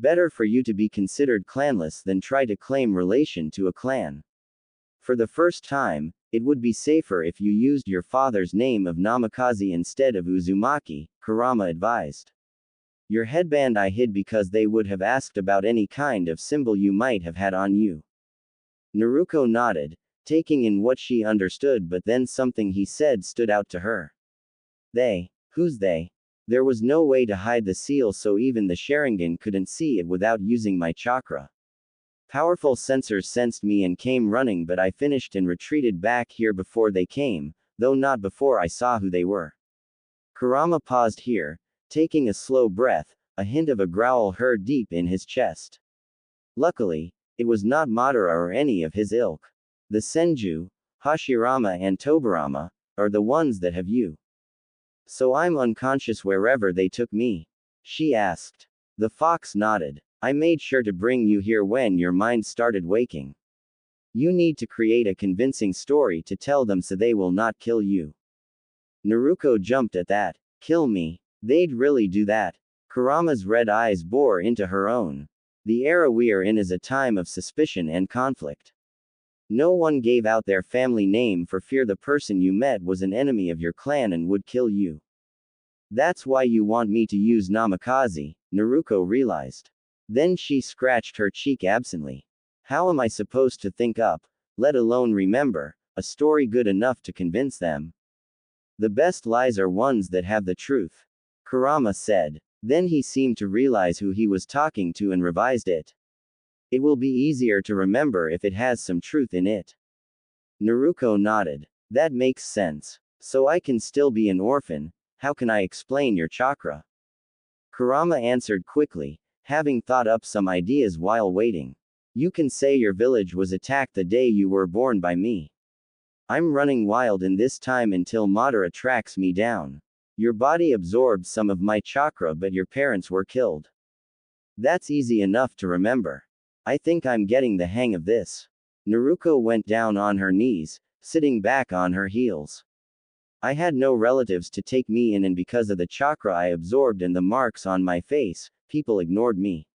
Better for you to be considered clanless than try to claim relation to a clan. For the first time, it would be safer if you used your father's name of Namikaze instead of Uzumaki, Kurama advised. Your headband I hid because they would have asked about any kind of symbol you might have had on you. Naruko nodded, taking in what she understood, but then something he said stood out to her. They? Who's they? There was no way to hide the seal, so even the Sharingan couldn't see it without using my chakra. Powerful sensors sensed me and came running, but I finished and retreated back here before they came, though not before I saw who they were. Kurama paused here, taking a slow breath, a hint of a growl heard deep in his chest. Luckily, it was not Madara or any of his ilk. The Senju, Hashirama and Tobirama, are the ones that have you. So I'm unconscious wherever they took me? She asked. The fox nodded. I made sure to bring you here when your mind started waking. You need to create a convincing story to tell them so they will not kill you. Naruko jumped at that. Kill me? They'd really do that? Kurama's red eyes bore into her own. The era we are in is a time of suspicion and conflict. No one gave out their family name for fear the person you met was an enemy of your clan and would kill you. That's why you want me to use Namikaze, Naruko realized. Then she scratched her cheek absently. How am I supposed to think up, let alone remember, a story good enough to convince them? The best lies are ones that have the truth. Kurama said. Then he seemed to realize who he was talking to and revised it. It will be easier to remember if it has some truth in it. Naruko nodded. That makes sense. So I can still be an orphan. How can I explain your chakra? Kurama answered quickly, having thought up some ideas while waiting. You can say your village was attacked the day you were born by me. I'm running wild in this time until Madara tracks me down. Your body absorbed some of my chakra, but your parents were killed. That's easy enough to remember. I think I'm getting the hang of this. Naruko went down on her knees, sitting back on her heels. I had no relatives to take me in, and because of the chakra I absorbed and the marks on my face, people ignored me.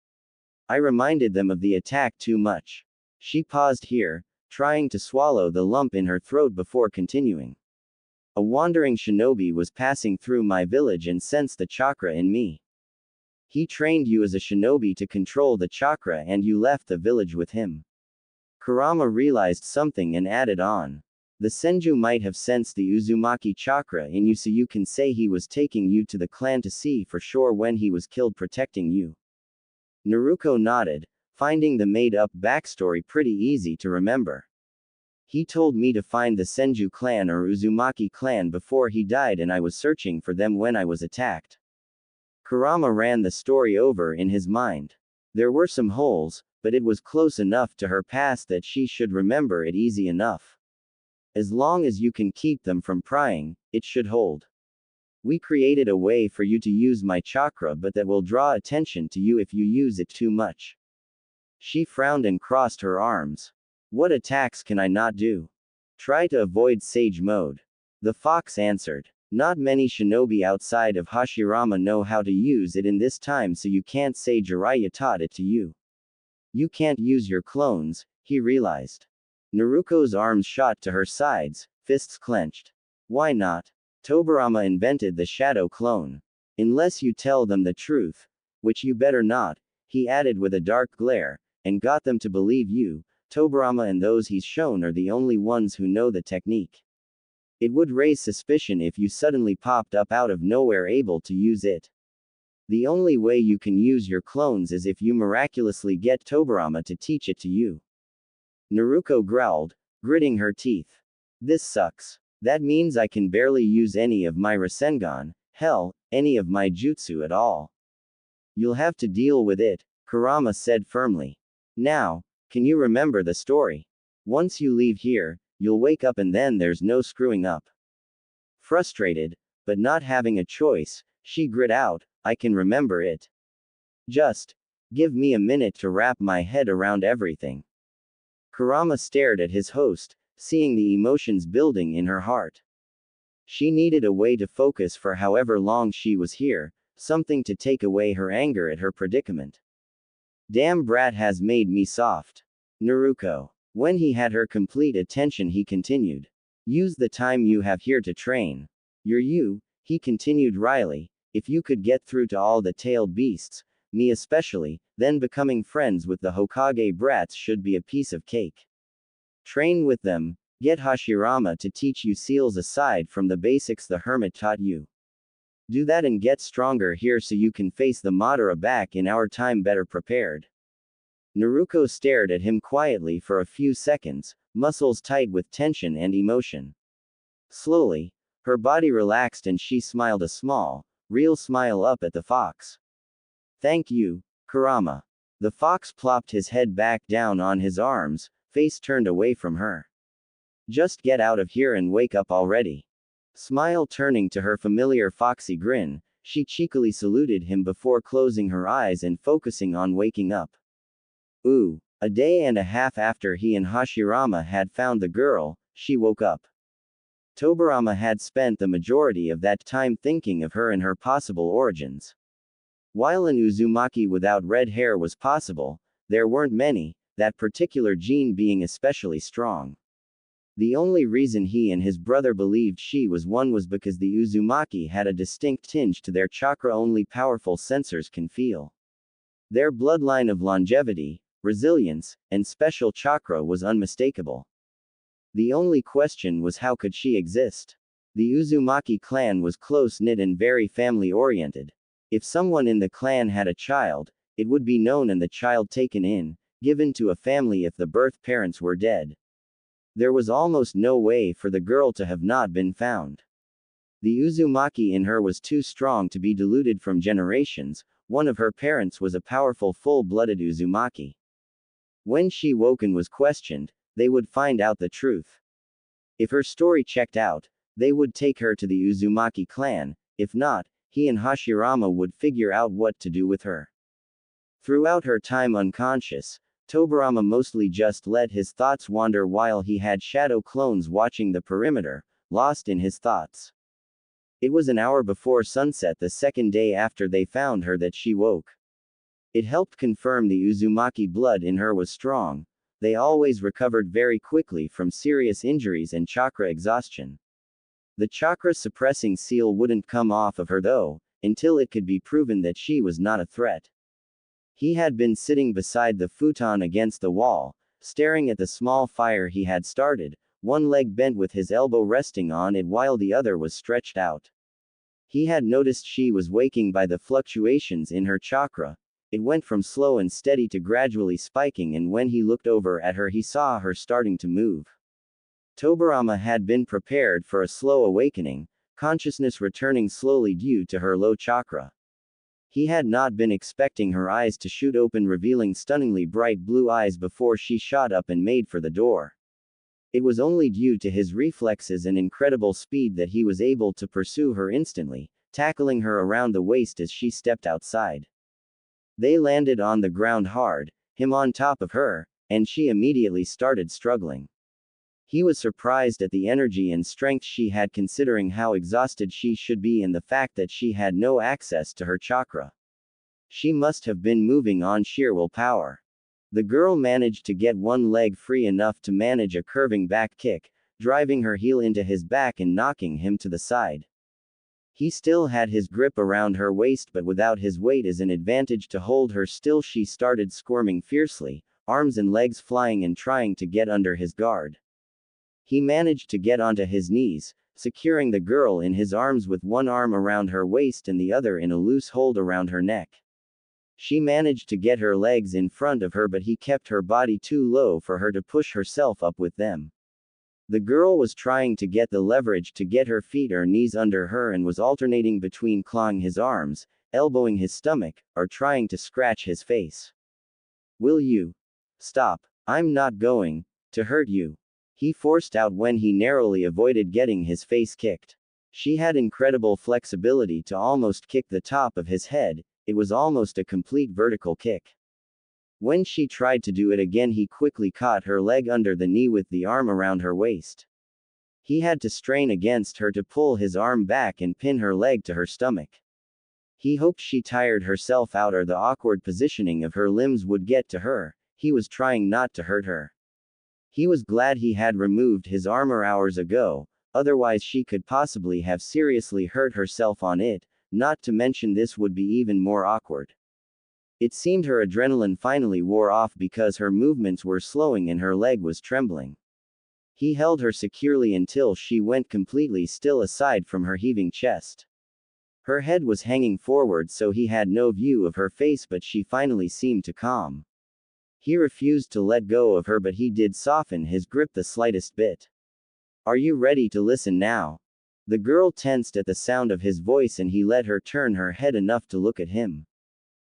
I reminded them of the attack too much. She paused here, trying to swallow the lump in her throat before continuing. A wandering shinobi was passing through my village and sensed the chakra in me. He trained you as a shinobi to control the chakra and you left the village with him. Kurama realized something and added on. The Senju might have sensed the Uzumaki chakra in you, so you can say he was taking you to the clan to see for sure when he was killed protecting you. Naruko nodded, finding the made-up backstory pretty easy to remember. He told me to find the Senju clan or Uzumaki clan before he died, and I was searching for them when I was attacked. Kurama ran the story over in his mind. There were some holes, but it was close enough to her past that she should remember it easy enough. As long as you can keep them from prying, it should hold. We created a way for you to use my chakra, but that will draw attention to you if you use it too much. She frowned and crossed her arms. What attacks can I not do? Try to avoid sage mode. The fox answered. Not many shinobi outside of Hashirama know how to use it in this time, so you can't say Jiraiya taught it to you. You can't use your clones, he realized. Naruko's arms shot to her sides, fists clenched. Why not? Tobirama invented the shadow clone. Unless you tell them the truth, which you better not, he added with a dark glare, and got them to believe you. Tobirama and those he's shown are the only ones who know the technique. It would raise suspicion if you suddenly popped up out of nowhere able to use it. The only way you can use your clones is if you miraculously get Tobirama to teach it to you. Naruko growled, gritting her teeth. This sucks. That means I can barely use any of my Rasengan, hell, any of my jutsu at all. You'll have to deal with it, Kurama said firmly. Now, can you remember the story? Once you leave here, you'll wake up and then there's no screwing up. Frustrated, but not having a choice, she grit out, I can remember it. Just give me a minute to wrap my head around everything. Kurama stared at his host, seeing the emotions building in her heart. She needed a way to focus for however long she was here, something to take away her anger at her predicament. Damn brat has made me soft. Naruko. When he had her complete attention, he continued. Use the time you have here to train. You, he continued wryly, if you could get through to all the tailed beasts, me especially, then becoming friends with the Hokage brats should be a piece of cake. Train with them, get Hashirama to teach you seals aside from the basics the hermit taught you. Do that and get stronger here so you can face the Madara back in our time better prepared. Naruko stared at him quietly for a few seconds, muscles tight with tension and emotion. Slowly, her body relaxed and she smiled a small, real smile up at the fox. Thank you, Kurama. The fox plopped his head back down on his arms, face turned away from her. Just get out of here and wake up already. Smile turning to her familiar foxy grin, she cheekily saluted him before closing her eyes and focusing on waking up. Ooh, a day and a half after he and Hashirama had found the girl, she woke up. Tobirama had spent the majority of that time thinking of her and her possible origins. While an Uzumaki without red hair was possible, there weren't many, that particular gene being especially strong. The only reason he and his brother believed she was one was because the Uzumaki had a distinct tinge to their chakra only powerful sensors can feel. Their bloodline of longevity, resilience, and special chakra was unmistakable. The only question was how could she exist? The Uzumaki clan was close-knit and very family-oriented. If someone in the clan had a child, it would be known and the child taken in, given to a family if the birth parents were dead. There was almost no way for the girl to have not been found. The Uzumaki in her was too strong to be diluted from generations. One of her parents was a powerful full-blooded Uzumaki. When she woke and was questioned, they would find out the truth. If her story checked out, they would take her to the Uzumaki clan. If not, he and Hashirama would figure out what to do with her. Throughout her time unconscious, Tobirama mostly just let his thoughts wander while he had shadow clones watching the perimeter, lost in his thoughts. It was an hour before sunset the second day after they found her that she woke. It helped confirm the Uzumaki blood in her was strong. They always recovered very quickly from serious injuries and chakra exhaustion. The chakra-suppressing seal wouldn't come off of her though, until it could be proven that she was not a threat. He had been sitting beside the futon against the wall, staring at the small fire he had started, one leg bent with his elbow resting on it while the other was stretched out. He had noticed she was waking by the fluctuations in her chakra. It went from slow and steady to gradually spiking, and when he looked over at her he saw her starting to move. Tobirama had been prepared for a slow awakening, consciousness returning slowly due to her low chakra. He had not been expecting her eyes to shoot open, revealing stunningly bright blue eyes before she shot up and made for the door. It was only due to his reflexes and incredible speed that he was able to pursue her instantly, tackling her around the waist as she stepped outside. They landed on the ground hard, him on top of her, and she immediately started struggling. He was surprised at the energy and strength she had considering how exhausted she should be and the fact that she had no access to her chakra. She must have been moving on sheer willpower. The girl managed to get one leg free enough to manage a curving back kick, driving her heel into his back and knocking him to the side. He still had his grip around her waist, but without his weight as an advantage to hold her still, she started squirming fiercely, arms and legs flying and trying to get under his guard. He managed to get onto his knees, securing the girl in his arms with one arm around her waist and the other in a loose hold around her neck. She managed to get her legs in front of her, but he kept her body too low for her to push herself up with them. The girl was trying to get the leverage to get her feet or knees under her and was alternating between clawing his arms, elbowing his stomach, or trying to scratch his face. "Will you stop? I'm not going to hurt you," he forced out when he narrowly avoided getting his face kicked. She had incredible flexibility to almost kick the top of his head. It was almost a complete vertical kick. When she tried to do it again, he quickly caught her leg under the knee with the arm around her waist. He had to strain against her to pull his arm back and pin her leg to her stomach. He hoped she tired herself out or the awkward positioning of her limbs would get to her. He was trying not to hurt her. He was glad he had removed his armor hours ago, otherwise she could possibly have seriously hurt herself on it, not to mention this would be even more awkward. It seemed her adrenaline finally wore off because her movements were slowing and her leg was trembling. He held her securely until she went completely still aside from her heaving chest. Her head was hanging forward so he had no view of her face, but she finally seemed to calm. He refused to let go of her, but he did soften his grip the slightest bit. "Are you ready to listen now?" The girl tensed at the sound of his voice and he let her turn her head enough to look at him.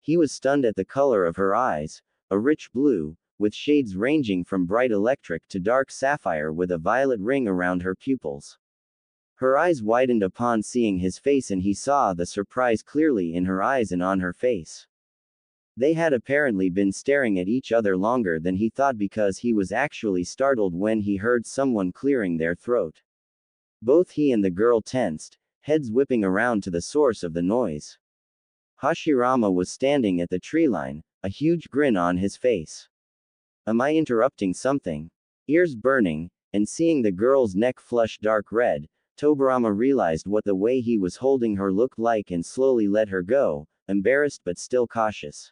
He was stunned at the color of her eyes, a rich blue, with shades ranging from bright electric to dark sapphire with a violet ring around her pupils. Her eyes widened upon seeing his face and he saw the surprise clearly in her eyes and on her face. They had apparently been staring at each other longer than he thought because he was actually startled when he heard someone clearing their throat. Both he and the girl tensed, heads whipping around to the source of the noise. Hashirama was standing at the tree line, a huge grin on his face. "Am I interrupting something?" Ears burning, and seeing the girl's neck flush dark red, Tobarama realized what the way he was holding her looked like and slowly let her go, embarrassed but still cautious.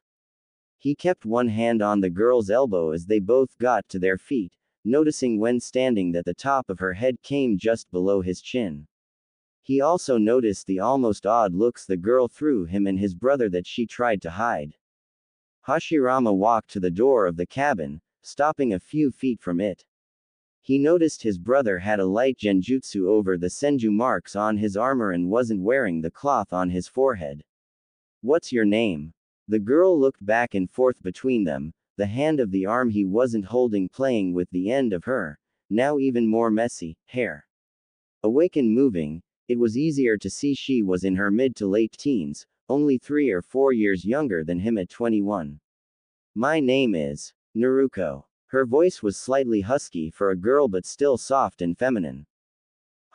He kept one hand on the girl's elbow as they both got to their feet, noticing when standing that the top of her head came just below his chin. He also noticed the almost odd looks the girl threw him and his brother that she tried to hide. Hashirama walked to the door of the cabin, stopping a few feet from it. He noticed his brother had a light genjutsu over the senju marks on his armor and wasn't wearing the cloth on his forehead. "What's your name?" The girl looked back and forth between them, the hand of the arm he wasn't holding playing with the end of her, now even more messy, hair. Awake and moving, it was easier to see she was in her mid to late teens, only 3 or 4 years younger than him at 21. "My name is Naruto." Her voice was slightly husky for a girl but still soft and feminine.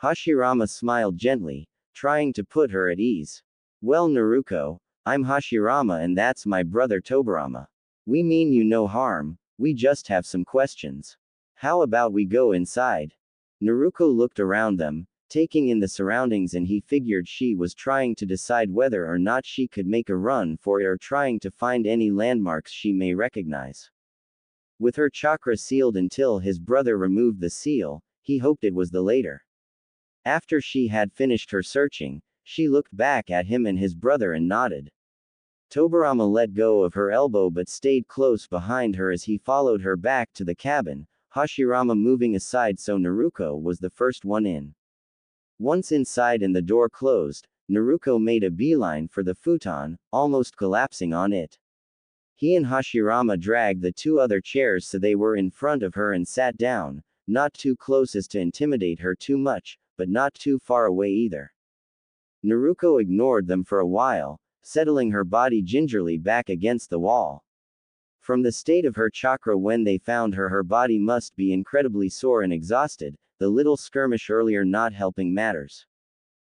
Hashirama smiled gently, trying to put her at ease. "Well, Naruto, I'm Hashirama and that's my brother Tobarama. We mean you no harm, we just have some questions. How about we go inside?" Naruto looked around them, taking in the surroundings, and he figured she was trying to decide whether or not she could make a run for it or trying to find any landmarks she may recognize. With her chakra sealed until his brother removed the seal, he hoped it was the later. After she had finished her searching, she looked back at him and his brother and nodded. Tobarama let go of her elbow but stayed close behind her as he followed her back to the cabin, Hashirama moving aside so Naruto was the first one in. Once inside and the door closed, Naruto made a beeline for the futon, almost collapsing on it. He and Hashirama dragged the 2 other chairs so they were in front of her and sat down, not too close as to intimidate her too much, but not too far away either. Naruto ignored them for a while, settling her body gingerly back against the wall. From the state of her chakra when they found her, her body must be incredibly sore and exhausted, the little skirmish earlier not helping matters.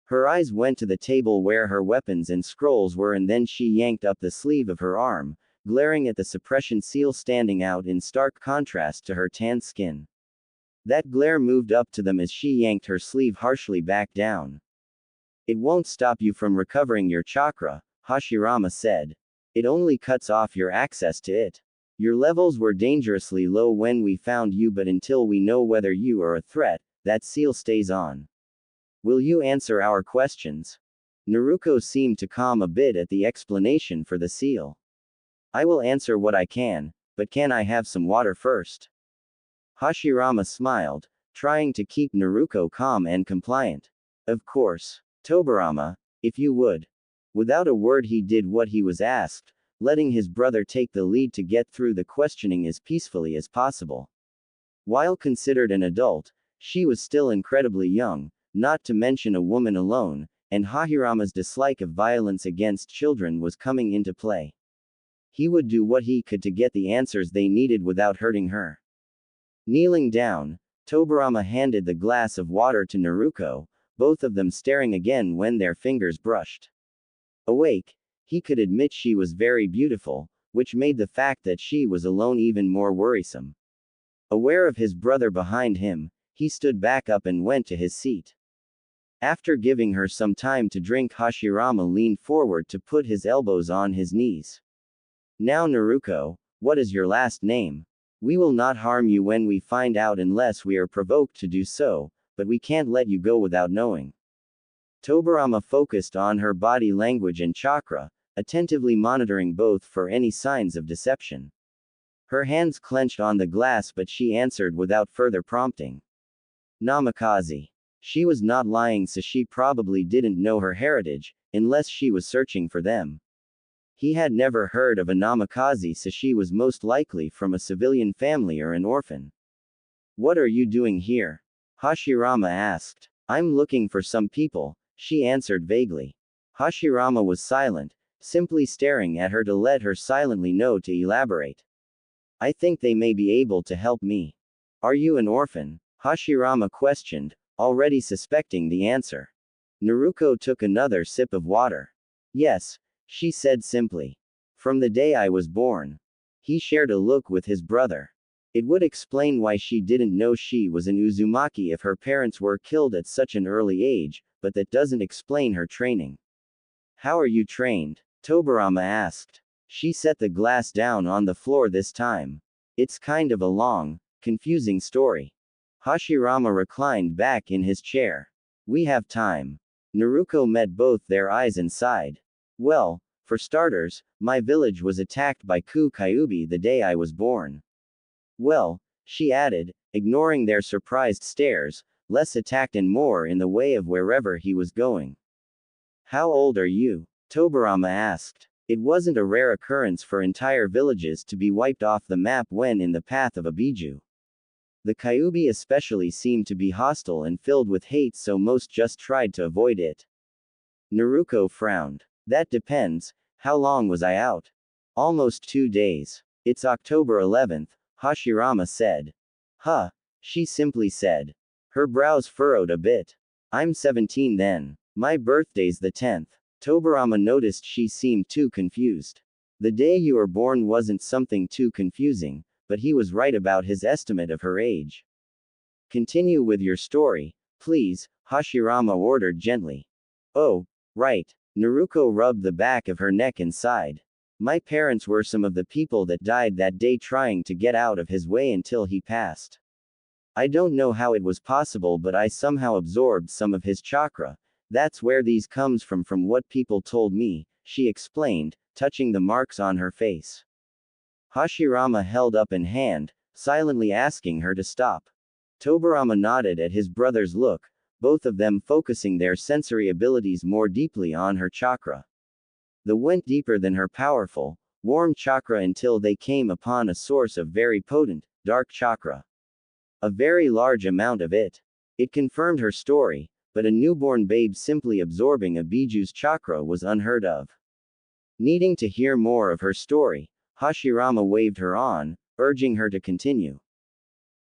Her eyes went to the table where her weapons and scrolls were, and then she yanked up the sleeve of her arm, glaring at the suppression seal standing out in stark contrast to her tan skin. That glare moved up to them as she yanked her sleeve harshly back down. It won't stop you from recovering your chakra, Hashirama said. It only cuts off your access to it. Your levels were dangerously low when we found you, but until we know whether you are a threat, that seal stays on. Will you answer our questions? Naruto seemed to calm a bit at the explanation for the seal. I will answer what I can, but can I have some water first? Hashirama smiled, trying to keep Naruto calm and compliant. Of course. Tobirama, if you would. Without a word he did what he was asked, letting his brother take the lead to get through the questioning as peacefully as possible. While considered an adult, she was still incredibly young, not to mention a woman alone, and Hashirama's dislike of violence against children was coming into play. He would do what he could to get the answers they needed without hurting her. Kneeling down, Tobirama handed the glass of water to Naruto, both of them staring again when their fingers brushed. Awake, he could admit she was very beautiful, which made the fact that she was alone even more worrisome. Aware of his brother behind him, he stood back up and went to his seat. After giving her some time to drink, Hashirama leaned forward to put his elbows on his knees. Now Naruto, what is your last name? We will not harm you when we find out unless we are provoked to do so, but we can't let you go without knowing. Tobirama focused on her body language and chakra, attentively monitoring both for any signs of deception. Her hands clenched on the glass, but she answered without further prompting. Namikaze. She was not lying, so she probably didn't know her heritage, unless she was searching for them. He had never heard of a namikaze, so she was most likely from a civilian family or an orphan. What are you doing here? Hashirama asked. I'm looking for some people, she answered vaguely. Hashirama was silent, simply staring at her to let her silently know to elaborate. I think they may be able to help me. Are you an orphan? Hashirama questioned, already suspecting the answer. Naruto took another sip of water. Yes, she said simply. From the day I was born. He shared a look with his brother. It would explain why she didn't know she was an Uzumaki if her parents were killed at such an early age, but that doesn't explain her training. How are you trained? Tobirama asked. She set the glass down on the floor this time. It's kind of a long, confusing story. Hashirama reclined back in his chair. We have time. Naruto met both their eyes and sighed. Well, for starters, my village was attacked by Kyuubi the day I was born. Well, she added, ignoring their surprised stares, less attacked and more in the way of wherever he was going. How old are you? Tobirama asked. It wasn't a rare occurrence for entire villages to be wiped off the map when in the path of a Biju. The Kyuubi especially seemed to be hostile and filled with hate, so most just tried to avoid it. Naruto frowned. That depends. How long was I out? Almost 2 days. It's October 11th, Hashirama said. Huh, she simply said. Her brows furrowed a bit. I'm 17 then. My birthday's the 10th. Tobirama noticed she seemed too confused. The day you were born wasn't something too confusing, but he was right about his estimate of her age. Continue with your story, please, Hashirama ordered gently. Oh, right. Naruto rubbed the back of her neck and sighed. My parents were some of the people that died that day trying to get out of his way until he passed. I don't know how it was possible, but I somehow absorbed some of his chakra. That's where these comes from what people told me, she explained, touching the marks on her face. Hashirama held up an hand, silently asking her to stop. Tobirama nodded at his brother's look, both of them focusing their sensory abilities more deeply on her chakra. They went deeper than her powerful, warm chakra until they came upon a source of very potent, dark chakra. A very large amount of it. It confirmed her story, but a newborn babe simply absorbing a Biju's chakra was unheard of. Needing to hear more of her story, Hashirama waved her on, urging her to continue.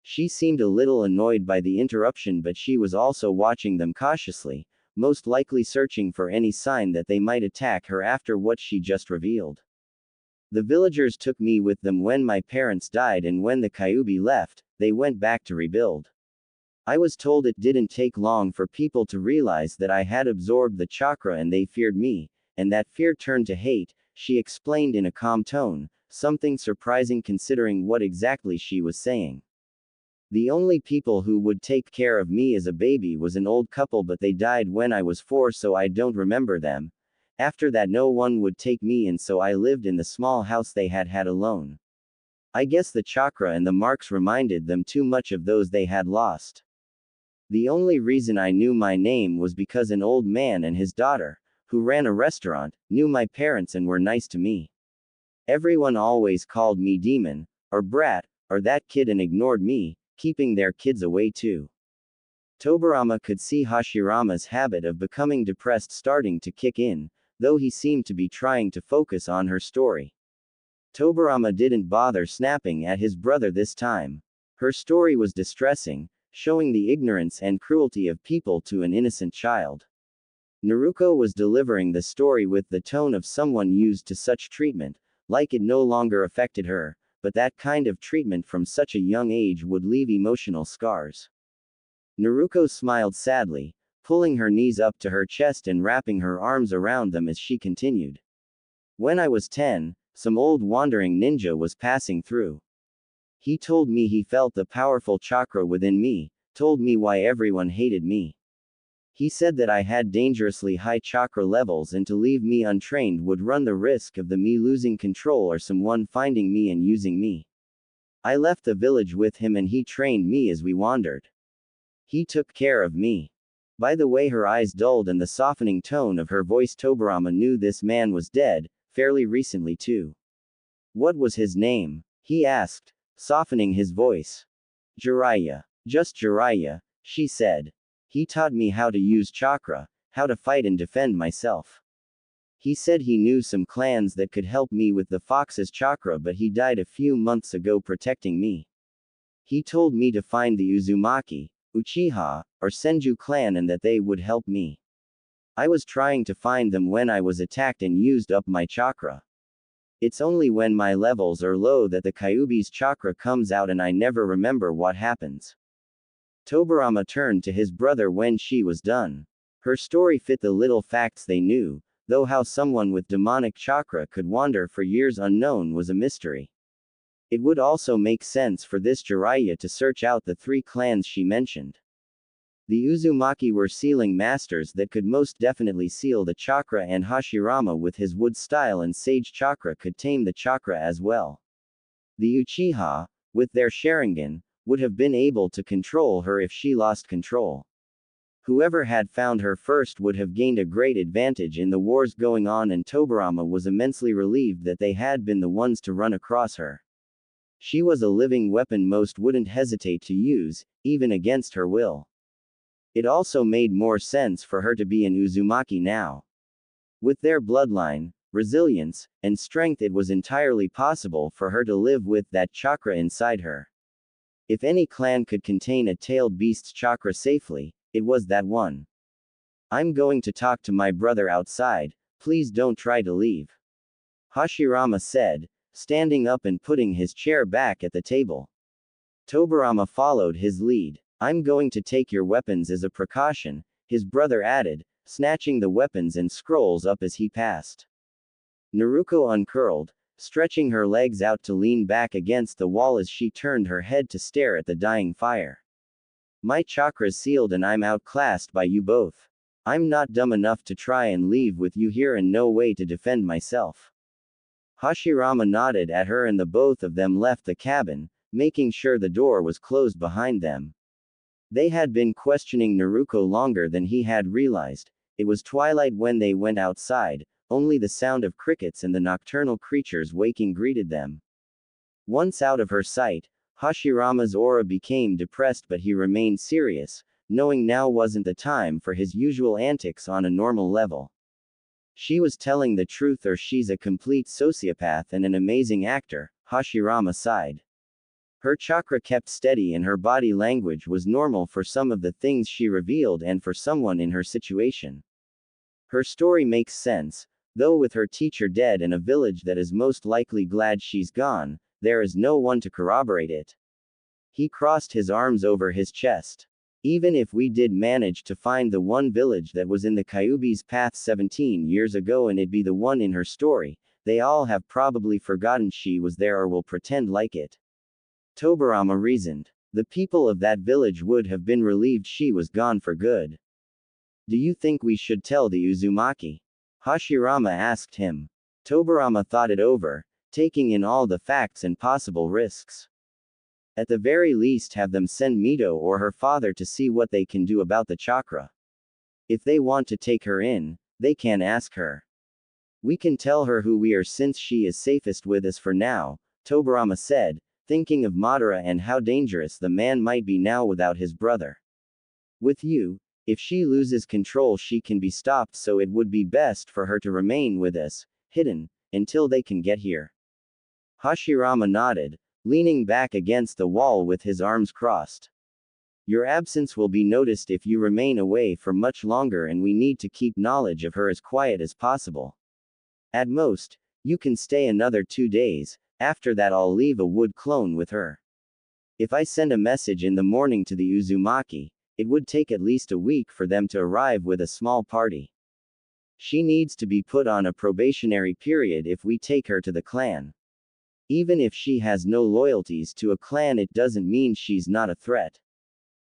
She seemed a little annoyed by the interruption, but she was also watching them cautiously, most likely searching for any sign that they might attack her after what she just revealed. The villagers took me with them when my parents died, and when the Kyuubi left, they went back to rebuild. I was told it didn't take long for people to realize that I had absorbed the chakra and they feared me, and that fear turned to hate, she explained in a calm tone, something surprising considering what exactly she was saying. The only people who would take care of me as a baby was an old couple, but they died when I was 4, so I don't remember them. After that, no one would take me in, so I lived in the small house they had alone. I guess the chakra and the marks reminded them too much of those they had lost. The only reason I knew my name was because an old man and his daughter, who ran a restaurant, knew my parents and were nice to me. Everyone always called me demon, or brat, or that kid, and ignored me, keeping their kids away too. Tobirama could see Hashirama's habit of becoming depressed starting to kick in, though he seemed to be trying to focus on her story. Tobirama didn't bother snapping at his brother this time. Her story was distressing, showing the ignorance and cruelty of people to an innocent child. Naruto was delivering the story with the tone of someone used to such treatment, like it no longer affected her, but that kind of treatment from such a young age would leave emotional scars. Naruto smiled sadly, pulling her knees up to her chest and wrapping her arms around them as she continued. When I was 10, some old wandering ninja was passing through. He told me he felt the powerful chakra within me, told me why everyone hated me. He said that I had dangerously high chakra levels and to leave me untrained would run the risk of me losing control or someone finding me and using me. I left the village with him and he trained me as we wandered. He took care of me. By the way her eyes dulled and the softening tone of her voice, Tobirama knew this man was dead, fairly recently too. What was his name? He asked, softening his voice. Jiraiya. Just Jiraiya, she said. He taught me how to use chakra, how to fight and defend myself. He said he knew some clans that could help me with the fox's chakra, but he died a few months ago protecting me. He told me to find the Uzumaki, Uchiha, or Senju clan and that they would help me. I was trying to find them when I was attacked and used up my chakra. It's only when my levels are low that the Kyuubi's chakra comes out and I never remember what happens. Tobirama turned to his brother when she was done. Her story fit the little facts they knew, though how someone with demonic chakra could wander for years unknown was a mystery. It would also make sense for this Jiraiya to search out the 3 clans she mentioned. The Uzumaki were sealing masters that could most definitely seal the chakra, and Hashirama with his wood style and sage chakra could tame the chakra as well. The Uchiha, with their Sharingan, would have been able to control her if she lost control. Whoever had found her first would have gained a great advantage in the wars going on, and Tobirama was immensely relieved that they had been the ones to run across her. She was a living weapon most wouldn't hesitate to use, even against her will. It also made more sense for her to be an Uzumaki now. With their bloodline, resilience, and strength, it was entirely possible for her to live with that chakra inside her. If any clan could contain a tailed beast's chakra safely, it was that one. I'm going to talk to my brother outside, please don't try to leave. Hashirama said, standing up and putting his chair back at the table. Tobirama followed his lead. I'm going to take your weapons as a precaution, his brother added, snatching the weapons and scrolls up as he passed. Naruto uncurled, stretching her legs out to lean back against the wall as she turned her head to stare at the dying fire. My chakra's sealed and I'm outclassed by you both. I'm not dumb enough to try and leave with you here and no way to defend myself. Hashirama nodded at her and the both of them left the cabin, making sure the door was closed behind them. They had been questioning Naruto longer than he had realized. It was twilight when they went outside, only the sound of crickets and the nocturnal creatures waking greeted them. Once out of her sight, Hashirama's aura became depressed, but he remained serious, knowing now wasn't the time for his usual antics on a normal level. She was telling the truth or she's a complete sociopath and an amazing actor, Hashirama sighed. Her chakra kept steady and her body language was normal for some of the things she revealed and for someone in her situation. Her story makes sense, though with her teacher dead and a village that is most likely glad she's gone, there is no one to corroborate it. He crossed his arms over his chest. Even if we did manage to find the one village that was in the Kyuubi's path 17 years ago and it be the one in her story, they all have probably forgotten she was there or will pretend like it. Tobarama reasoned. The people of that village would have been relieved she was gone for good. Do you think we should tell the Uzumaki? Hashirama asked him. Tobarama thought it over, taking in all the facts and possible risks. At the very least have them send Mito or her father to see what they can do about the chakra. If they want to take her in, they can ask her. We can tell her who we are since she is safest with us for now, Tobarama said, thinking of Madara and how dangerous the man might be now without his brother. With you, if she loses control she can be stopped, so it would be best for her to remain with us, hidden, until they can get here. Hashirama nodded, leaning back against the wall with his arms crossed. Your absence will be noticed if you remain away for much longer, and we need to keep knowledge of her as quiet as possible. At most, you can stay another 2 days, after that I'll leave a wood clone with her. If I send a message in the morning to the Uzumaki, it would take at least a week for them to arrive with a small party. She needs to be put on a probationary period if we take her to the clan. Even if she has no loyalties to a clan, it doesn't mean she's not a threat.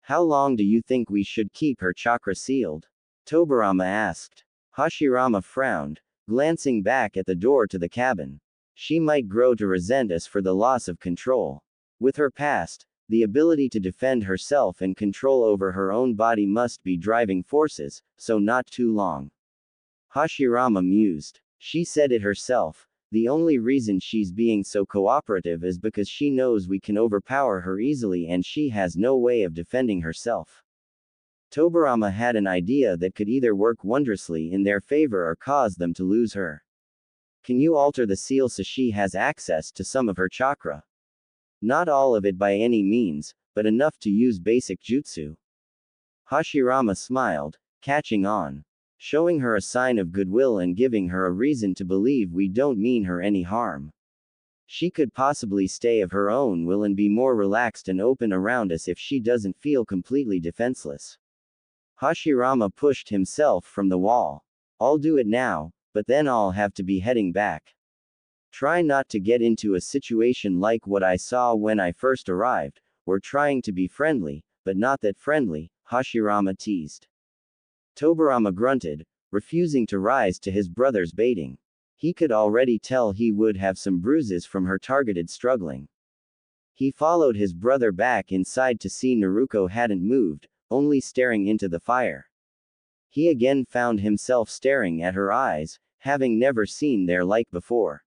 How long do you think we should keep her chakra sealed? Tobarama asked. Hashirama frowned, glancing back at the door to the cabin. She might grow to resent us for the loss of control. With her past, the ability to defend herself and control over her own body must be driving forces, so not too long. Hashirama mused. She said it herself. The only reason she's being so cooperative is because she knows we can overpower her easily and she has no way of defending herself. Tobarama had an idea that could either work wondrously in their favor or cause them to lose her. Can you alter the seal so she has access to some of her chakra? Not all of it by any means, but enough to use basic jutsu. Hashirama smiled, catching on. Showing her a sign of goodwill and giving her a reason to believe we don't mean her any harm. She could possibly stay of her own will and be more relaxed and open around us if she doesn't feel completely defenseless. Hashirama pushed himself from the wall. I'll do it now, but then I'll have to be heading back. Try not to get into a situation like what I saw when I first arrived. We're trying to be friendly, but not that friendly, Hashirama teased. Tobarama grunted, refusing to rise to his brother's baiting. He could already tell he would have some bruises from her targeted struggling. He followed his brother back inside to see Naruto hadn't moved, only staring into the fire. He again found himself staring at her eyes, having never seen their like before.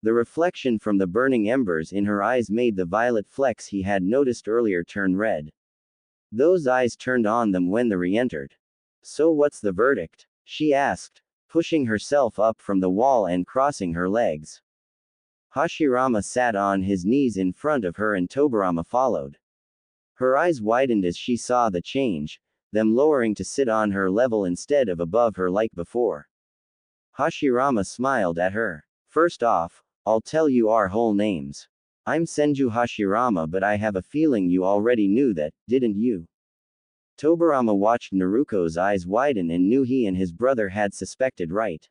The reflection from the burning embers in her eyes made the violet flecks he had noticed earlier turn red. Those eyes turned on them when they re-entered. So what's the verdict? She asked, pushing herself up from the wall and crossing her legs. Hashirama sat on his knees in front of her and Tobarama followed. Her eyes widened as she saw the change, them lowering to sit on her level instead of above her like before. Hashirama smiled at her. First off, I'll tell you our whole names. I'm Senju Hashirama, but I have a feeling you already knew that, didn't you? Tobarama watched Naruto's eyes widen and knew he and his brother had suspected right.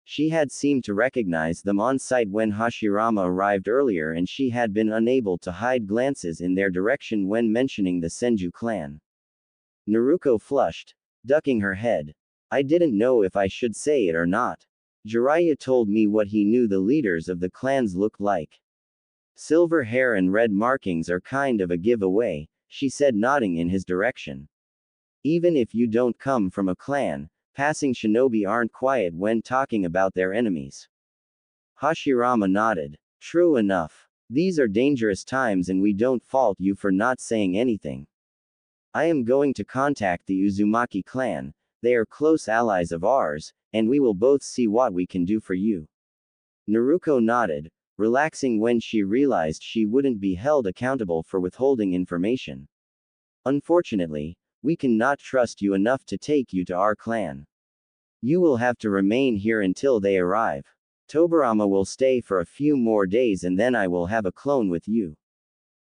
She had seemed to recognize them on sight when Hashirama arrived earlier, and she had been unable to hide glances in their direction when mentioning the Senju clan. Naruto flushed, ducking her head. I didn't know if I should say it or not. Jiraiya told me what he knew the leaders of the clans looked like. Silver hair and red markings are kind of a giveaway, she said, nodding in his direction. Even if you don't come from a clan, passing shinobi aren't quiet when talking about their enemies. Hashirama nodded. True enough. These are dangerous times and we don't fault you for not saying anything. I am going to contact the Uzumaki clan. They are close allies of ours, and we will both see what we can do for you. Naruto nodded, relaxing when she realized she wouldn't be held accountable for withholding information. Unfortunately, we cannot trust you enough to take you to our clan. You will have to remain here until they arrive. Tobarama will stay for a few more days and then I will have a clone with you.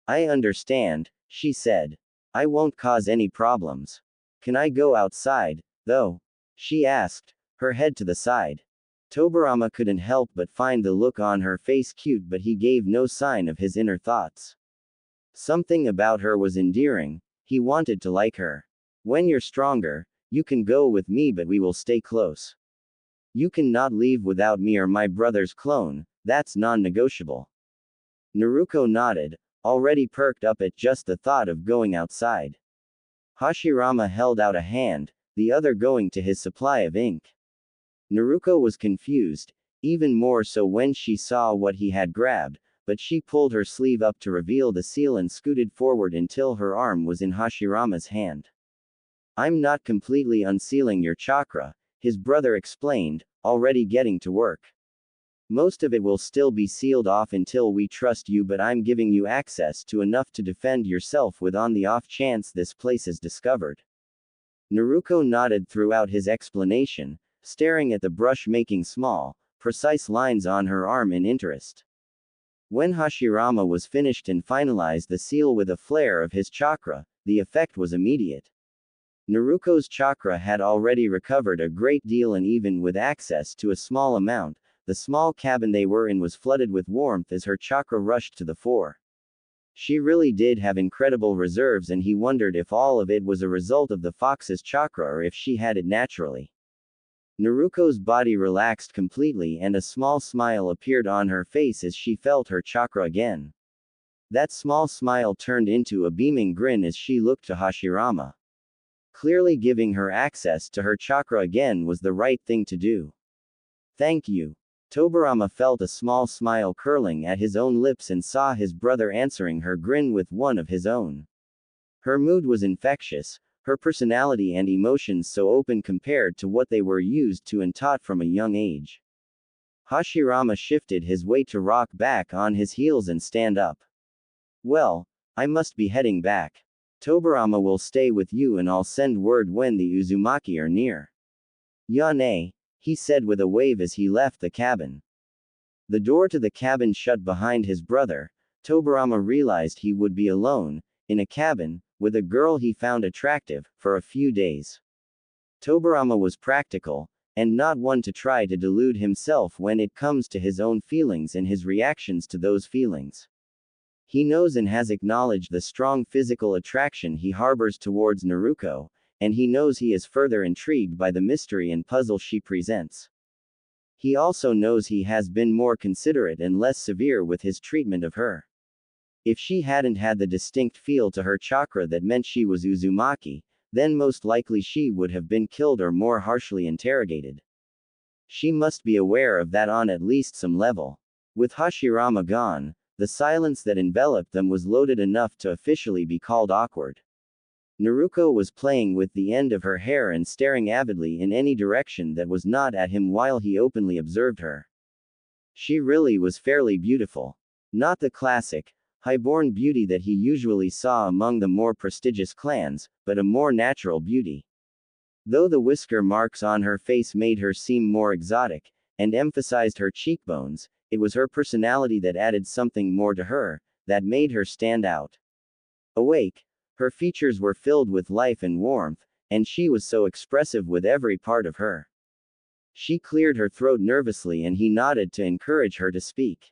I understand, she said. I won't cause any problems. Can I go outside, though? She asked, her head to the side. Tobarama couldn't help but find the look on her face cute, but he gave no sign of his inner thoughts. Something about her was endearing, he wanted to like her. When you're stronger, you can go with me, but we will stay close. You cannot leave without me or my brother's clone, that's non-negotiable. Naruto nodded, already perked up at just the thought of going outside. Hashirama held out a hand, the other going to his supply of ink. Naruto was confused, even more so when she saw what he had grabbed, but she pulled her sleeve up to reveal the seal and scooted forward until her arm was in Hashirama's hand. I'm not completely unsealing your chakra, his brother explained, already getting to work. Most of it will still be sealed off until we trust you, but I'm giving you access to enough to defend yourself with on the off chance this place is discovered. Naruto nodded throughout his explanation, staring at the brush making small, precise lines on her arm in interest. When Hashirama was finished and finalized the seal with a flare of his chakra, the effect was immediate. Naruto's chakra had already recovered a great deal, and even with access to a small amount, the small cabin they were in was flooded with warmth as her chakra rushed to the fore. She really did have incredible reserves, and he wondered if all of it was a result of the fox's chakra or if she had it naturally. Naruto's body relaxed completely and a small smile appeared on her face as she felt her chakra again. That small smile turned into a beaming grin as she looked to Hashirama. Clearly giving her access to her chakra again was the right thing to do. Thank you. Tobarama felt a small smile curling at his own lips and saw his brother answering her grin with one of his own. Her mood was infectious, her personality and emotions so open compared to what they were used to and taught from a young age. Hashirama shifted his weight to rock back on his heels and stand up. Well, I must be heading back. Tobarama will stay with you and I'll send word when the Uzumaki are near. Yane, he said with a wave as he left the cabin. The door to the cabin shut behind his brother. Tobarama realized he would be alone, in a cabin, with a girl he found attractive, for a few days. Tobarama was practical, and not one to try to delude himself when it comes to his own feelings and his reactions to those feelings. He knows and has acknowledged the strong physical attraction he harbors towards Naruto, and he knows he is further intrigued by the mystery and puzzle she presents. He also knows he has been more considerate and less severe with his treatment of her. If she hadn't had the distinct feel to her chakra that meant she was Uzumaki, then most likely she would have been killed or more harshly interrogated. She must be aware of that on at least some level. With Hashirama gone, the silence that enveloped them was loaded enough to officially be called awkward. Naruto was playing with the end of her hair and staring avidly in any direction that was not at him while he openly observed her. She really was fairly beautiful. Not the classic, high-born beauty that he usually saw among the more prestigious clans, but a more natural beauty. Though the whisker marks on her face made her seem more exotic, and emphasized her cheekbones, it was her personality that added something more to her, that made her stand out. Awake, her features were filled with life and warmth, and she was so expressive with every part of her. She cleared her throat nervously and he nodded to encourage her to speak.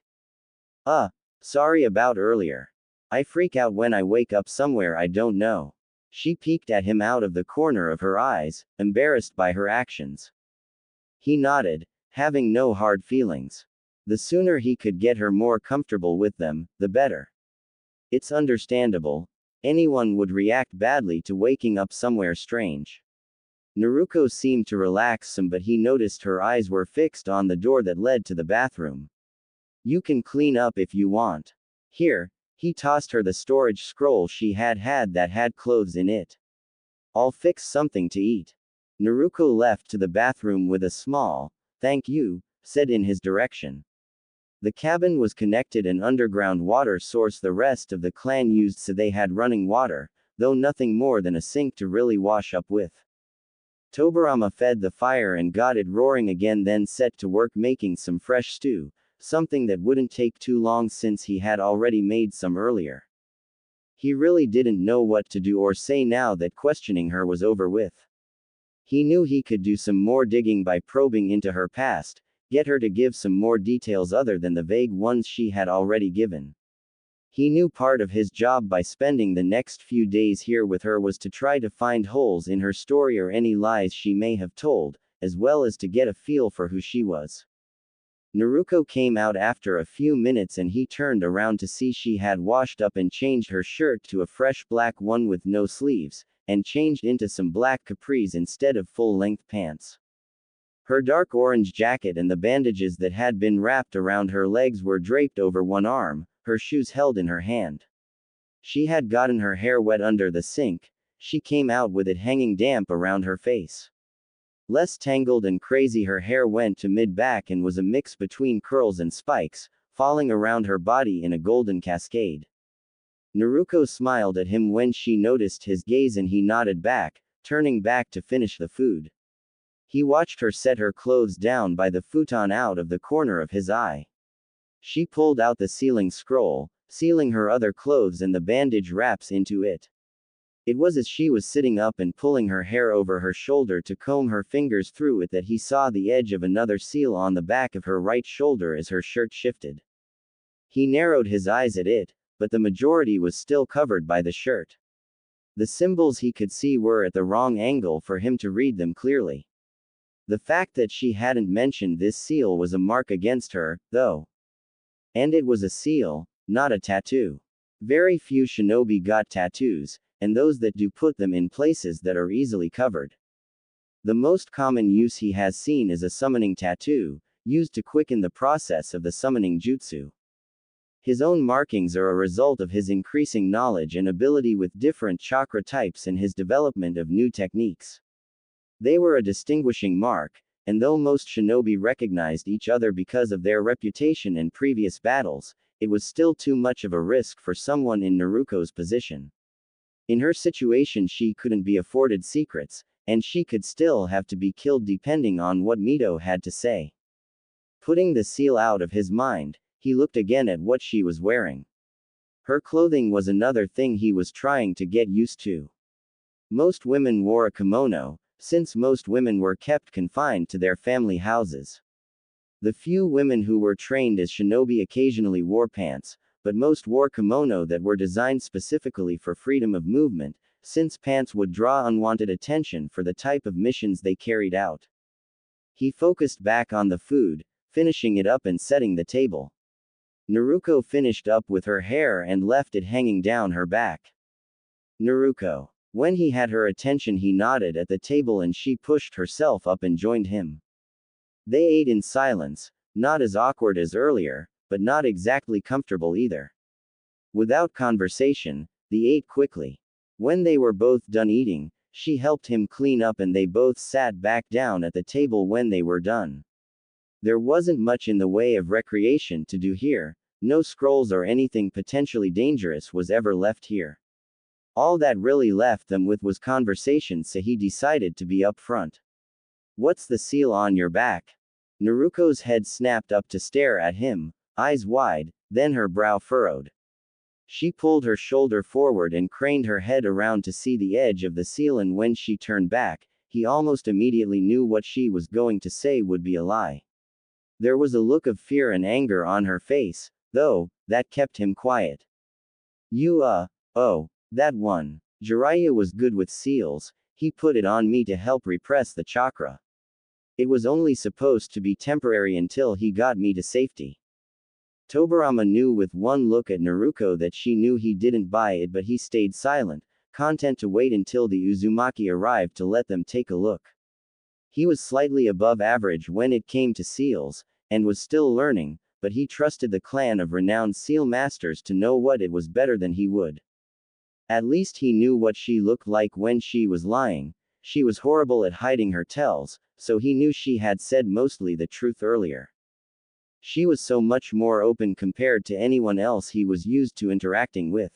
Sorry about earlier. I freak out when I wake up somewhere I don't know. She peeked at him out of the corner of her eyes, embarrassed by her actions. He nodded, having no hard feelings. The sooner he could get her more comfortable with them, the better. It's understandable. Anyone would react badly to waking up somewhere strange. Naruto seemed to relax some, but he noticed her eyes were fixed on the door that led to the bathroom. You can clean up if you want. Here, he tossed her the storage scroll she had that had clothes in it. I'll fix something to eat. Naruto left to the bathroom with a small, thank you, said in his direction. The cabin was connected an underground water source the rest of the clan used, so they had running water, though nothing more than a sink to really wash up with. Tobarama fed the fire and got it roaring again, then set to work making some fresh stew, something that wouldn't take too long since he had already made some earlier. He really didn't know what to do or say now that questioning her was over with. He knew he could do some more digging by probing into her past, get her to give some more details other than the vague ones she had already given. He knew part of his job by spending the next few days here with her was to try to find holes in her story or any lies she may have told, as well as to get a feel for who she was. Naruko came out after a few minutes and he turned around to see she had washed up and changed her shirt to a fresh black one with no sleeves, and changed into some black capris instead of full-length pants. Her dark orange jacket and the bandages that had been wrapped around her legs were draped over one arm, her shoes held in her hand. She had gotten her hair wet under the sink. She came out with it hanging damp around her face. Less tangled and crazy, her hair went to mid-back and was a mix between curls and spikes, falling around her body in a golden cascade. Naruko smiled at him when she noticed his gaze and he nodded back, turning back to finish the food. He watched her set her clothes down by the futon out of the corner of his eye. She pulled out the sealing scroll, sealing her other clothes and the bandage wraps into it. It was as she was sitting up and pulling her hair over her shoulder to comb her fingers through it that he saw the edge of another seal on the back of her right shoulder as her shirt shifted. He narrowed his eyes at it, but the majority was still covered by the shirt. The symbols he could see were at the wrong angle for him to read them clearly. The fact that she hadn't mentioned this seal was a mark against her, though. And it was a seal, not a tattoo. Very few shinobi got tattoos, and those that do put them in places that are easily covered. The most common use he has seen is a summoning tattoo, used to quicken the process of the summoning jutsu. His own markings are a result of his increasing knowledge and ability with different chakra types and his development of new techniques. They were a distinguishing mark, and though most shinobi recognized each other because of their reputation in previous battles, it was still too much of a risk for someone in Naruko's position. In her situation, she couldn't be afforded secrets, and she could still have to be killed depending on what Mito had to say. Putting the seal out of his mind, he looked again at what she was wearing. Her clothing was another thing he was trying to get used to. Most women wore a kimono, since most women were kept confined to their family houses. The few women who were trained as shinobi occasionally wore pants, but most wore kimono that were designed specifically for freedom of movement, since pants would draw unwanted attention for the type of missions they carried out. He focused back on the food, finishing it up and setting the table. Naruko finished up with her hair and left it hanging down her back. Naruko. When he had her attention, he nodded at the table and she pushed herself up and joined him. They ate in silence, not as awkward as earlier, but not exactly comfortable either. Without conversation, they ate quickly. When they were both done eating, she helped him clean up and they both sat back down at the table when they were done. There wasn't much in the way of recreation to do here, no scrolls or anything potentially dangerous was ever left here. All that really left them with was conversation, so he decided to be upfront. What's the seal on your back? Naruko's head snapped up to stare at him, eyes wide, then her brow furrowed. She pulled her shoulder forward and craned her head around to see the edge of the seal, and when she turned back, he almost immediately knew what she was going to say would be a lie. There was a look of fear and anger on her face, though, that kept him quiet. Oh. That one. Jiraiya was good with seals, he put it on me to help repress the chakra. It was only supposed to be temporary until he got me to safety. Tobirama knew with one look at Naruko that she knew he didn't buy it, but he stayed silent, content to wait until the Uzumaki arrived to let them take a look. He was slightly above average when it came to seals, and was still learning, but he trusted the clan of renowned seal masters to know what it was better than he would. At least he knew what she looked like when she was lying. She was horrible at hiding her tells, so he knew she had said mostly the truth earlier. She was so much more open compared to anyone else he was used to interacting with.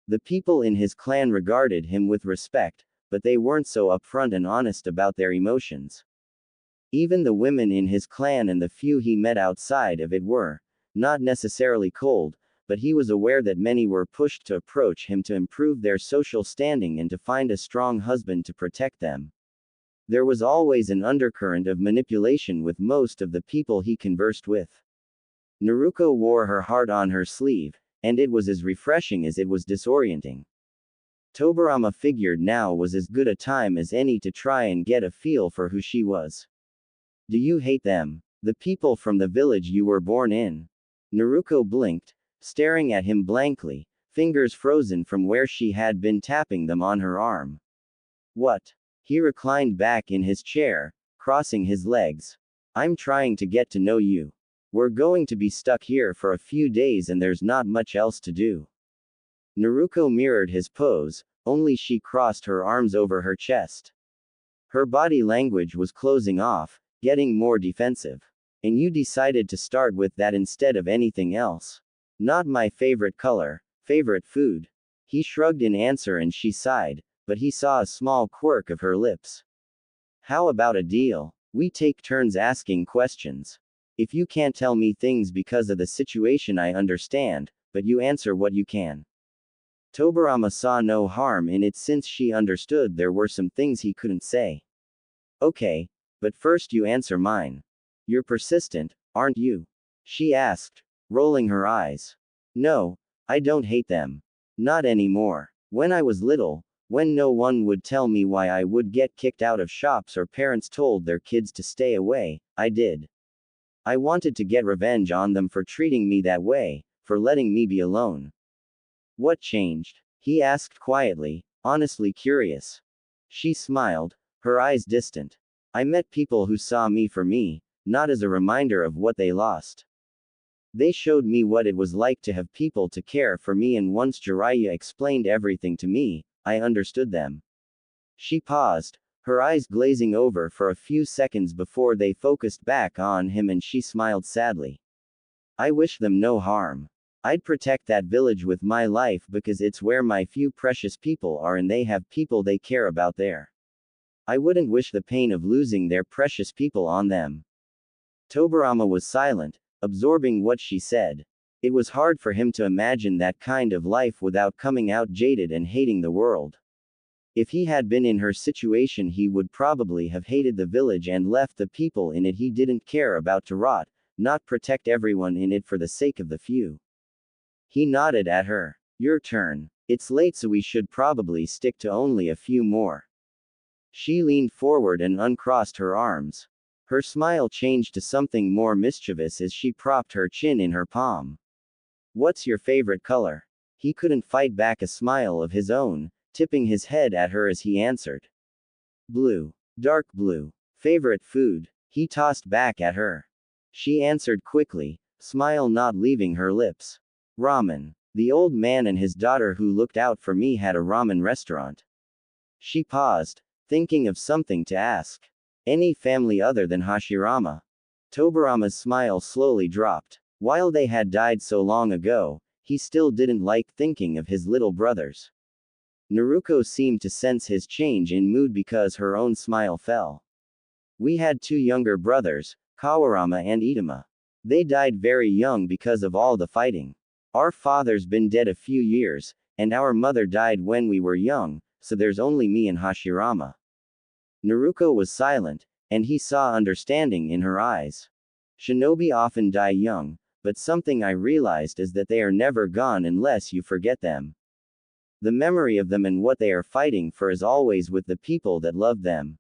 The people in his clan regarded him with respect, but they weren't so upfront and honest about their emotions. Even the women in his clan and the few he met outside of it were, not necessarily cold, but he was aware that many were pushed to approach him to improve their social standing and to find a strong husband to protect them. There was always an undercurrent of manipulation with most of the people he conversed with. Naruko wore her heart on her sleeve, and it was as refreshing as it was disorienting. Tobarama figured now was as good a time as any to try and get a feel for who she was. Do you hate them? The people from the village you were born in? Naruko blinked, staring at him blankly, fingers frozen from where she had been tapping them on her arm. What? He reclined back in his chair, crossing his legs. I'm trying to get to know you. We're going to be stuck here for a few days and there's not much else to do. Naruko mirrored his pose, only she crossed her arms over her chest. Her body language was closing off, getting more defensive. And you decided to start with that instead of anything else. Not my favorite color, favorite food. He shrugged in answer and she sighed, but he saw a small quirk of her lips. How about a deal? We take turns asking questions. If you can't tell me things because of the situation, I understand, but you answer what you can. Tobarama saw no harm in it since she understood there were some things he couldn't say. Okay, but first you answer mine. You're persistent, aren't you? She asked, rolling her eyes. No, I don't hate them. Not anymore. When I was little, when no one would tell me why I would get kicked out of shops or parents told their kids to stay away, I did. I wanted to get revenge on them for treating me that way, for letting me be alone. What changed? He asked quietly, honestly curious. She smiled, her eyes distant. I met people who saw me for me, not as a reminder of what they lost. They showed me what it was like to have people to care for me, and once Jiraiya explained everything to me, I understood them. She paused, her eyes glazing over for a few seconds before they focused back on him, and she smiled sadly. I wish them no harm. I'd protect that village with my life because it's where my few precious people are and they have people they care about there. I wouldn't wish the pain of losing their precious people on them. Tobarama was silent, absorbing what she said. It was hard for him to imagine that kind of life without coming out jaded and hating the world. If he had been in her situation, he would probably have hated the village and left the people in it he didn't care about to rot, not protect everyone in it for the sake of the few. He nodded at her. Your turn. It's late, so we should probably stick to only a few more. She leaned forward and uncrossed her arms. Her smile changed to something more mischievous as she propped her chin in her palm. What's your favorite color? He couldn't fight back a smile of his own, tipping his head at her as he answered. Blue. Dark blue. Favorite food? He tossed back at her. She answered quickly, smile not leaving her lips. Ramen. The old man and his daughter who looked out for me had a ramen restaurant. She paused, thinking of something to ask. Any family other than Hashirama? Tobarama's smile slowly dropped. While they had died so long ago, he still didn't like thinking of his little brothers. Naruko seemed to sense his change in mood because her own smile fell. We had two younger brothers, Kawarama and Itama. They died very young because of all the fighting. Our father's been dead a few years, and our mother died when we were young, so there's only me and Hashirama. Naruko was silent, and he saw understanding in her eyes. Shinobi often die young, but something I realized is that they are never gone unless you forget them. The memory of them and what they are fighting for is always with the people that love them.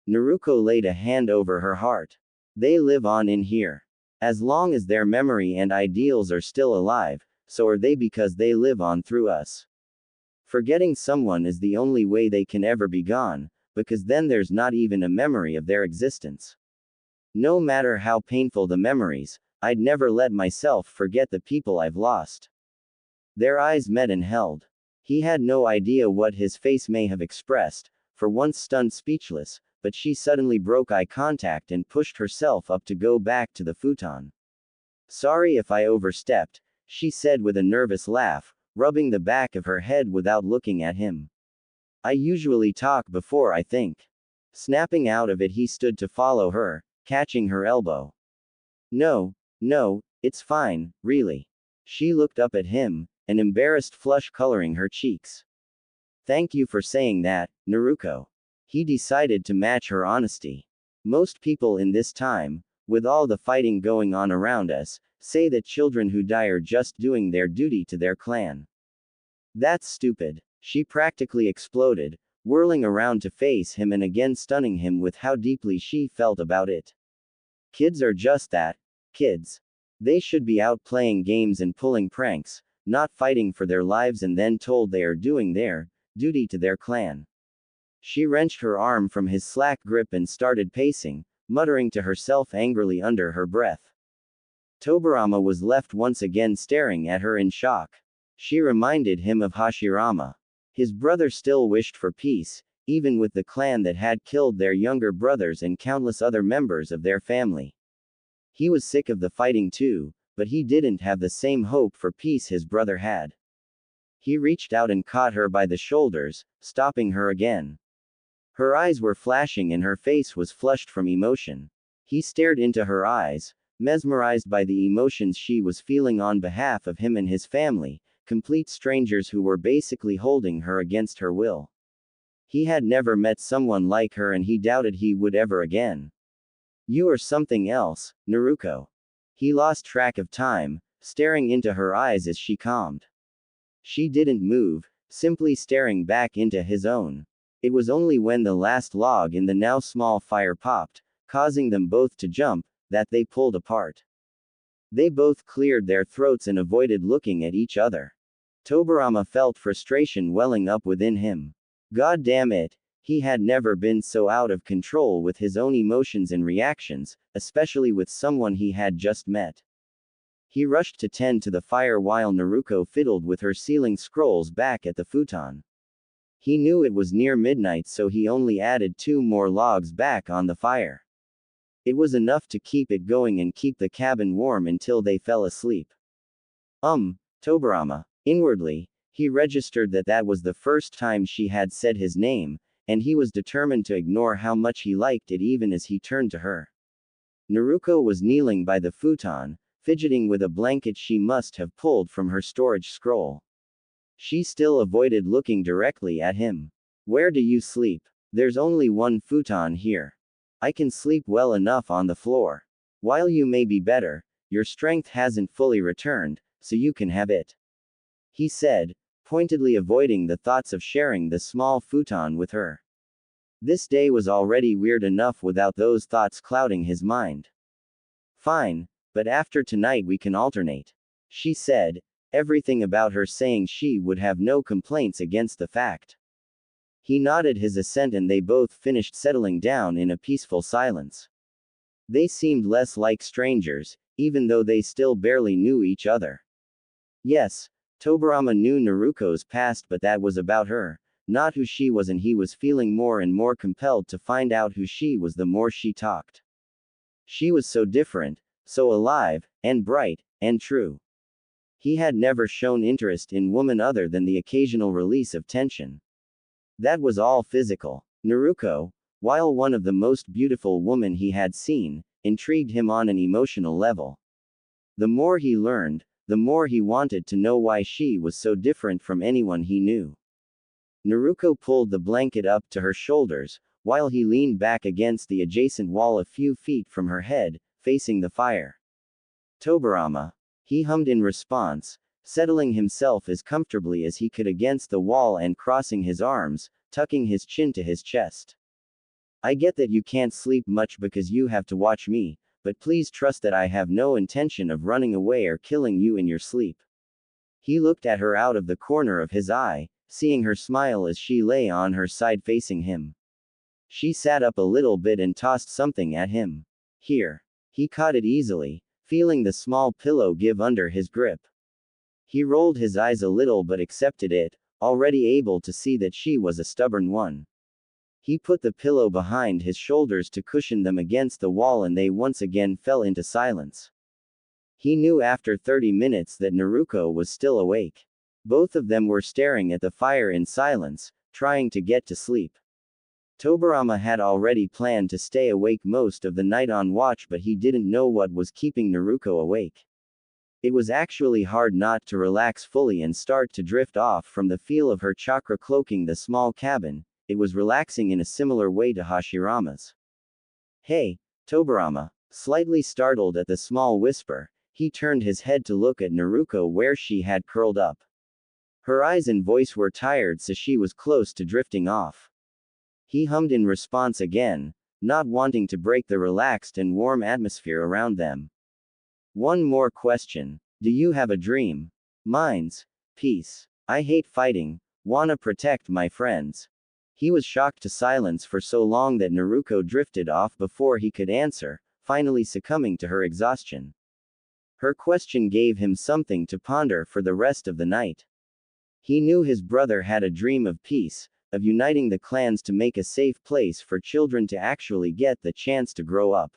Naruko laid a hand over her heart. They live on in here. As long as their memory and ideals are still alive, so are they because they live on through us. Forgetting someone is the only way they can ever be gone, because then there's not even a memory of their existence. No matter how painful the memories, I'd never let myself forget the people I've lost. Their eyes met and held. He had no idea what his face may have expressed, for once stunned speechless, but she suddenly broke eye contact and pushed herself up to go back to the futon. Sorry if I overstepped, she said with a nervous laugh, rubbing the back of her head without looking at him. I usually talk before I think. Snapping out of it, he stood to follow her, catching her elbow. No, it's fine, really. She looked up at him, an embarrassed flush coloring her cheeks. Thank you for saying that, Naruto. He decided to match her honesty. Most people in this time, with all the fighting going on around us, say that children who die are just doing their duty to their clan. That's stupid. She practically exploded, whirling around to face him and again stunning him with how deeply she felt about it. Kids are just that, kids. They should be out playing games and pulling pranks, not fighting for their lives and then told they are doing their duty to their clan. She wrenched her arm from his slack grip and started pacing, muttering to herself angrily under her breath. Tobirama was left once again staring at her in shock. She reminded him of Hashirama. His brother still wished for peace, even with the clan that had killed their younger brothers and countless other members of their family. He was sick of the fighting too, but he didn't have the same hope for peace his brother had. He reached out and caught her by the shoulders, stopping her again. Her eyes were flashing and her face was flushed from emotion. He stared into her eyes, mesmerized by the emotions she was feeling on behalf of him and his family, complete strangers who were basically holding her against her will. He had never met someone like her and he doubted he would ever again. You are something else, Naruto. He lost track of time, staring into her eyes as she calmed. She didn't move, simply staring back into his own. It was only when the last log in the now small fire popped, causing them both to jump, that they pulled apart. They both cleared their throats and avoided looking at each other. Tobirama felt frustration welling up within him. God damn it, he had never been so out of control with his own emotions and reactions, especially with someone he had just met. He rushed to tend to the fire while Naruto fiddled with her sealing scrolls back at the futon. He knew it was near midnight, so he only added 2 more logs back on the fire. It was enough to keep it going and keep the cabin warm until they fell asleep. Tobirama. Inwardly, he registered that that was the first time she had said his name, and he was determined to ignore how much he liked it even as he turned to her. Naruto was kneeling by the futon, fidgeting with a blanket she must have pulled from her storage scroll. She still avoided looking directly at him. Where do you sleep? There's only one futon here. I can sleep well enough on the floor. While you may be better, your strength hasn't fully returned, so you can have it. He said, pointedly avoiding the thoughts of sharing the small futon with her. This day was already weird enough without those thoughts clouding his mind. Fine, but after tonight we can alternate. She said, everything about her saying she would have no complaints against the fact. He nodded his assent and they both finished settling down in a peaceful silence. They seemed less like strangers, even though they still barely knew each other. Yes, Tobirama knew Naruto's past, but that was about her, not who she was, and he was feeling more and more compelled to find out who she was the more she talked. She was so different, so alive, and bright, and true. He had never shown interest in woman other than the occasional release of tension. That was all physical. Naruto, while one of the most beautiful women he had seen, intrigued him on an emotional level. The more he learned, the more he wanted to know why she was so different from anyone he knew. Naruto pulled the blanket up to her shoulders, while he leaned back against the adjacent wall a few feet from her head, facing the fire. Tobirama. He hummed in response, settling himself as comfortably as he could against the wall and crossing his arms, tucking his chin to his chest. I get that you can't sleep much because you have to watch me, but please trust that I have no intention of running away or killing you in your sleep. He looked at her out of the corner of his eye, seeing her smile as she lay on her side facing him. She sat up a little bit and tossed something at him. Here. He caught it easily, feeling the small pillow give under his grip. He rolled his eyes a little but accepted it, already able to see that she was a stubborn one. He put the pillow behind his shoulders to cushion them against the wall and they once again fell into silence. He knew after 30 minutes that Naruto was still awake. Both of them were staring at the fire in silence, trying to get to sleep. Tobirama had already planned to stay awake most of the night on watch, but he didn't know what was keeping Naruto awake. It was actually hard not to relax fully and start to drift off from the feel of her chakra cloaking the small cabin. It was relaxing in a similar way to Hashirama's. Hey, Tobarama. Slightly startled at the small whisper, he turned his head to look at Naruko where she had curled up. Her eyes and voice were tired, so she was close to drifting off. He hummed in response again, not wanting to break the relaxed and warm atmosphere around them. One more question. Do you have a dream? Mine's peace. I hate fighting, wanna protect my friends. He was shocked to silence for so long that Naruko drifted off before he could answer, finally succumbing to her exhaustion. Her question gave him something to ponder for the rest of the night. He knew his brother had a dream of peace, of uniting the clans to make a safe place for children to actually get the chance to grow up.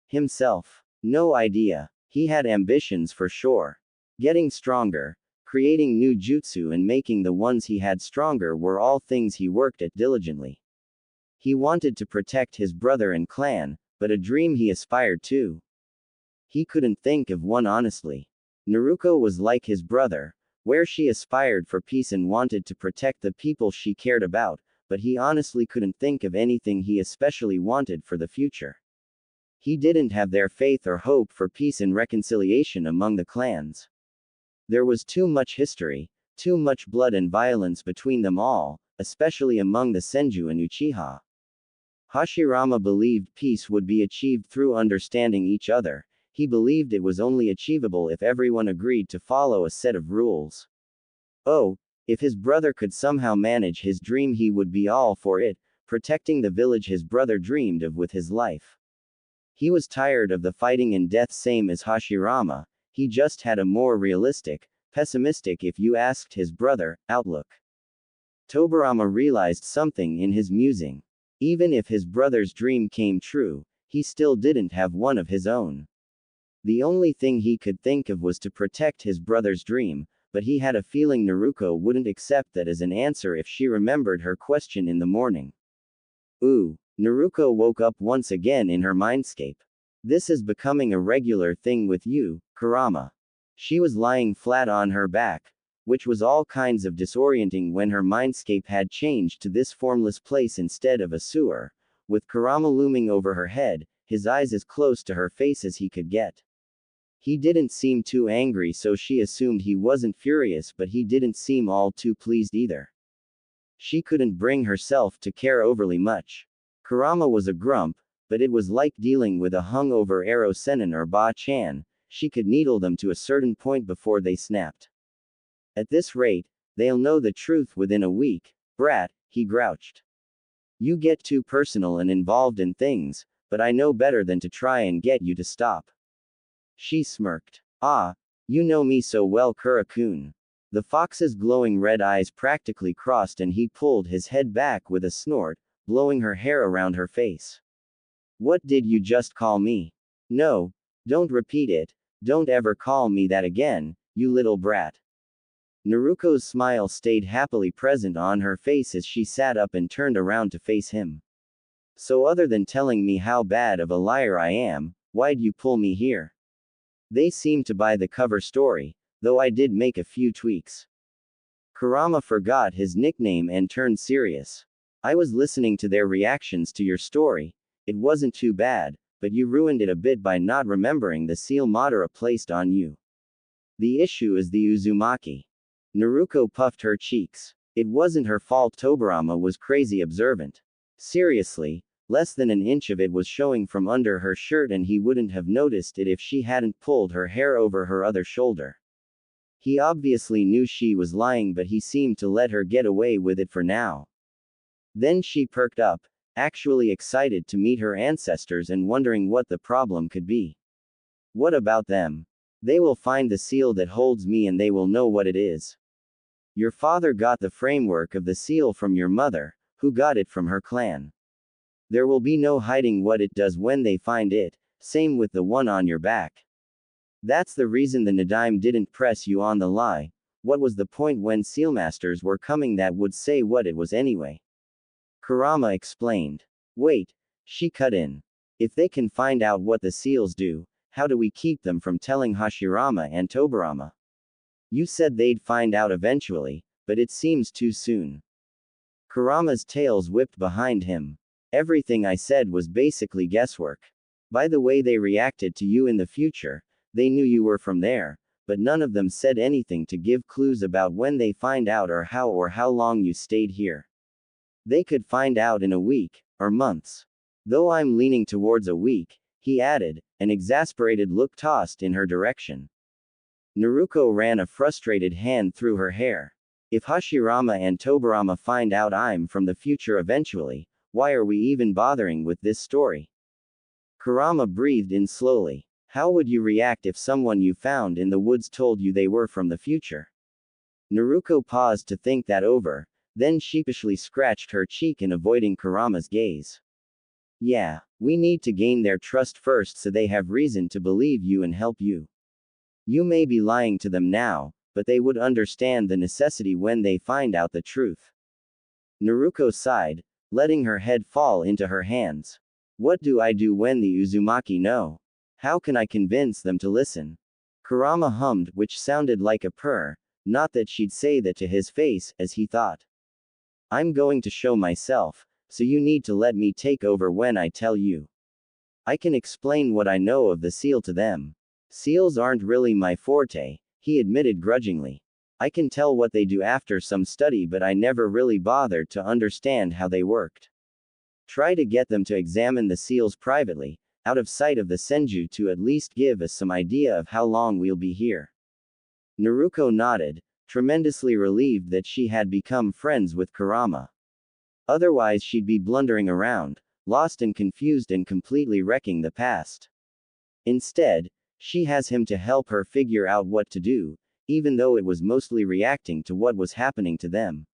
Himself. No idea. He had ambitions for sure. Getting stronger, creating new jutsu and making the ones he had stronger were all things he worked at diligently. He wanted to protect his brother and clan, but a dream he aspired to. He couldn't think of one honestly. Naruko was like his brother, where she aspired for peace and wanted to protect the people she cared about, but he honestly couldn't think of anything he especially wanted for the future. He didn't have their faith or hope for peace and reconciliation among the clans. There was too much history, too much blood and violence between them all, especially among the Senju and Uchiha. Hashirama believed peace would be achieved through understanding each other. He believed it was only achievable if everyone agreed to follow a set of rules. Oh, if his brother could somehow manage his dream, he would be all for it, protecting the village his brother dreamed of with his life. He was tired of the fighting and death, same as Hashirama. He just had a more realistic, pessimistic if you asked his brother, outlook. Tobarama realized something in his musing. Even if his brother's dream came true, he still didn't have one of his own. The only thing he could think of was to protect his brother's dream, but he had a feeling Naruko wouldn't accept that as an answer if she remembered her question in the morning. Ooh, Naruko woke up once again in her mindscape. This is becoming a regular thing with you, Kurama. She was lying flat on her back, which was all kinds of disorienting when her mindscape had changed to this formless place instead of a sewer, with Kurama looming over her head, his eyes as close to her face as he could get. He didn't seem too angry, so she assumed he wasn't furious, but he didn't seem all too pleased either. She couldn't bring herself to care overly much. Kurama was a grump, but it was like dealing with a hungover Ero Sennin or Ba-chan. She could needle them to a certain point before they snapped. At this rate, they'll know the truth within a week, brat, he grouched. You get too personal and involved in things, but I know better than to try and get you to stop. She smirked. Ah, you know me so well, Kura-kun. The fox's glowing red eyes practically crossed and he pulled his head back with a snort, blowing her hair around her face. What did you just call me? No, don't repeat it, don't ever call me that again, you little brat. Naruko's smile stayed happily present on her face as she sat up and turned around to face him. So other than telling me how bad of a liar I am, why'd you pull me here? They seem to buy the cover story, though I did make a few tweaks. Kurama forgot his nickname and turned serious. I was listening to their reactions to your story. It wasn't too bad, but you ruined it a bit by not remembering the seal Madara placed on you. The issue is the Uzumaki. Naruko puffed her cheeks. It wasn't her fault. Tobarama was crazy observant. Seriously, less than an inch of it was showing from under her shirt and he wouldn't have noticed it if she hadn't pulled her hair over her other shoulder. He obviously knew she was lying, but he seemed to let her get away with it for now. Then she perked up, actually excited to meet her ancestors and wondering what the problem could be. What about them? They will find the seal that holds me and they will know what it is. Your father got the framework of the seal from your mother, who got it from her clan. There will be no hiding what it does when they find it, same with the one on your back. That's the reason the Nadaime didn't press you on the lie. What was the point when sealmasters were coming that would say what it was anyway? Kurama explained. Wait, she cut in. If they can find out what the seals do, how do we keep them from telling Hashirama and Tobarama? You said they'd find out eventually, but it seems too soon. Kurama's tails whipped behind him. Everything I said was basically guesswork. By the way they reacted to you in the future, they knew you were from there, but none of them said anything to give clues about when they find out or how long you stayed here. They could find out in a week, or months. Though I'm leaning towards a week, he added, an exasperated look tossed in her direction. Naruko ran a frustrated hand through her hair. If Hashirama and Tobarama find out I'm from the future eventually, why are we even bothering with this story? Kurama breathed in slowly. How would you react if someone you found in the woods told you they were from the future? Naruko paused to think that over, then sheepishly scratched her cheek in avoiding Kurama's gaze. Yeah, we need to gain their trust first so they have reason to believe you and help you. You may be lying to them now, but they would understand the necessity when they find out the truth. Naruko sighed, letting her head fall into her hands. What do I do when the Uzumaki know? How can I convince them to listen? Kurama hummed, which sounded like a purr, not that she'd say that to his face, as he thought. I'm going to show myself, so you need to let me take over when I tell you. I can explain what I know of the seal to them. Seals aren't really my forte, he admitted grudgingly. I can tell what they do after some study, but I never really bothered to understand how they worked. Try to get them to examine the seals privately, out of sight of the Senju, to at least give us some idea of how long we'll be here. Naruko nodded, tremendously relieved that she had become friends with Kurama. Otherwise she'd be blundering around, lost and confused and completely wrecking the past. Instead, she has him to help her figure out what to do, even though it was mostly reacting to what was happening to them.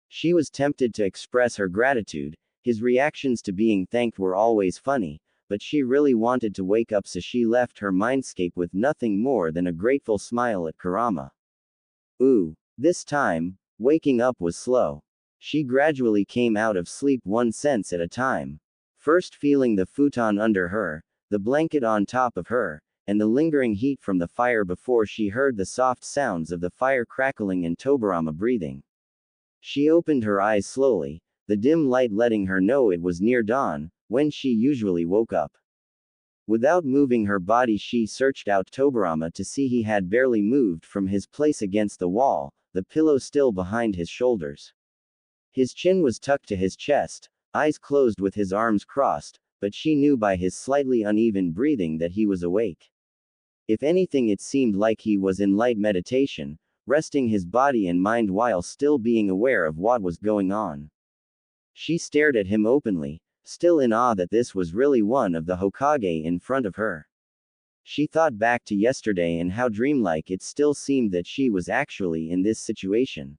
She was tempted to express her gratitude, his reactions to being thanked were always funny, but she really wanted to wake up, so she left her mindscape with nothing more than a grateful smile at Kurama. Ooh. This time, waking up was slow. She gradually came out of sleep 1 sense at a time. First feeling the futon under her, the blanket on top of her, and the lingering heat from the fire before she heard the soft sounds of the fire crackling and Tobarama breathing. She opened her eyes slowly, the dim light letting her know it was near dawn, when she usually woke up. Without moving her body, she searched out Tobarama to see he had barely moved from his place against the wall, the pillow still behind his shoulders. His chin was tucked to his chest, eyes closed with his arms crossed, but she knew by his slightly uneven breathing that he was awake. If anything, it seemed like he was in light meditation, resting his body and mind while still being aware of what was going on. She stared at him openly, still in awe that this was really one of the Hokage in front of her. She thought back to yesterday and how dreamlike it still seemed that she was actually in this situation.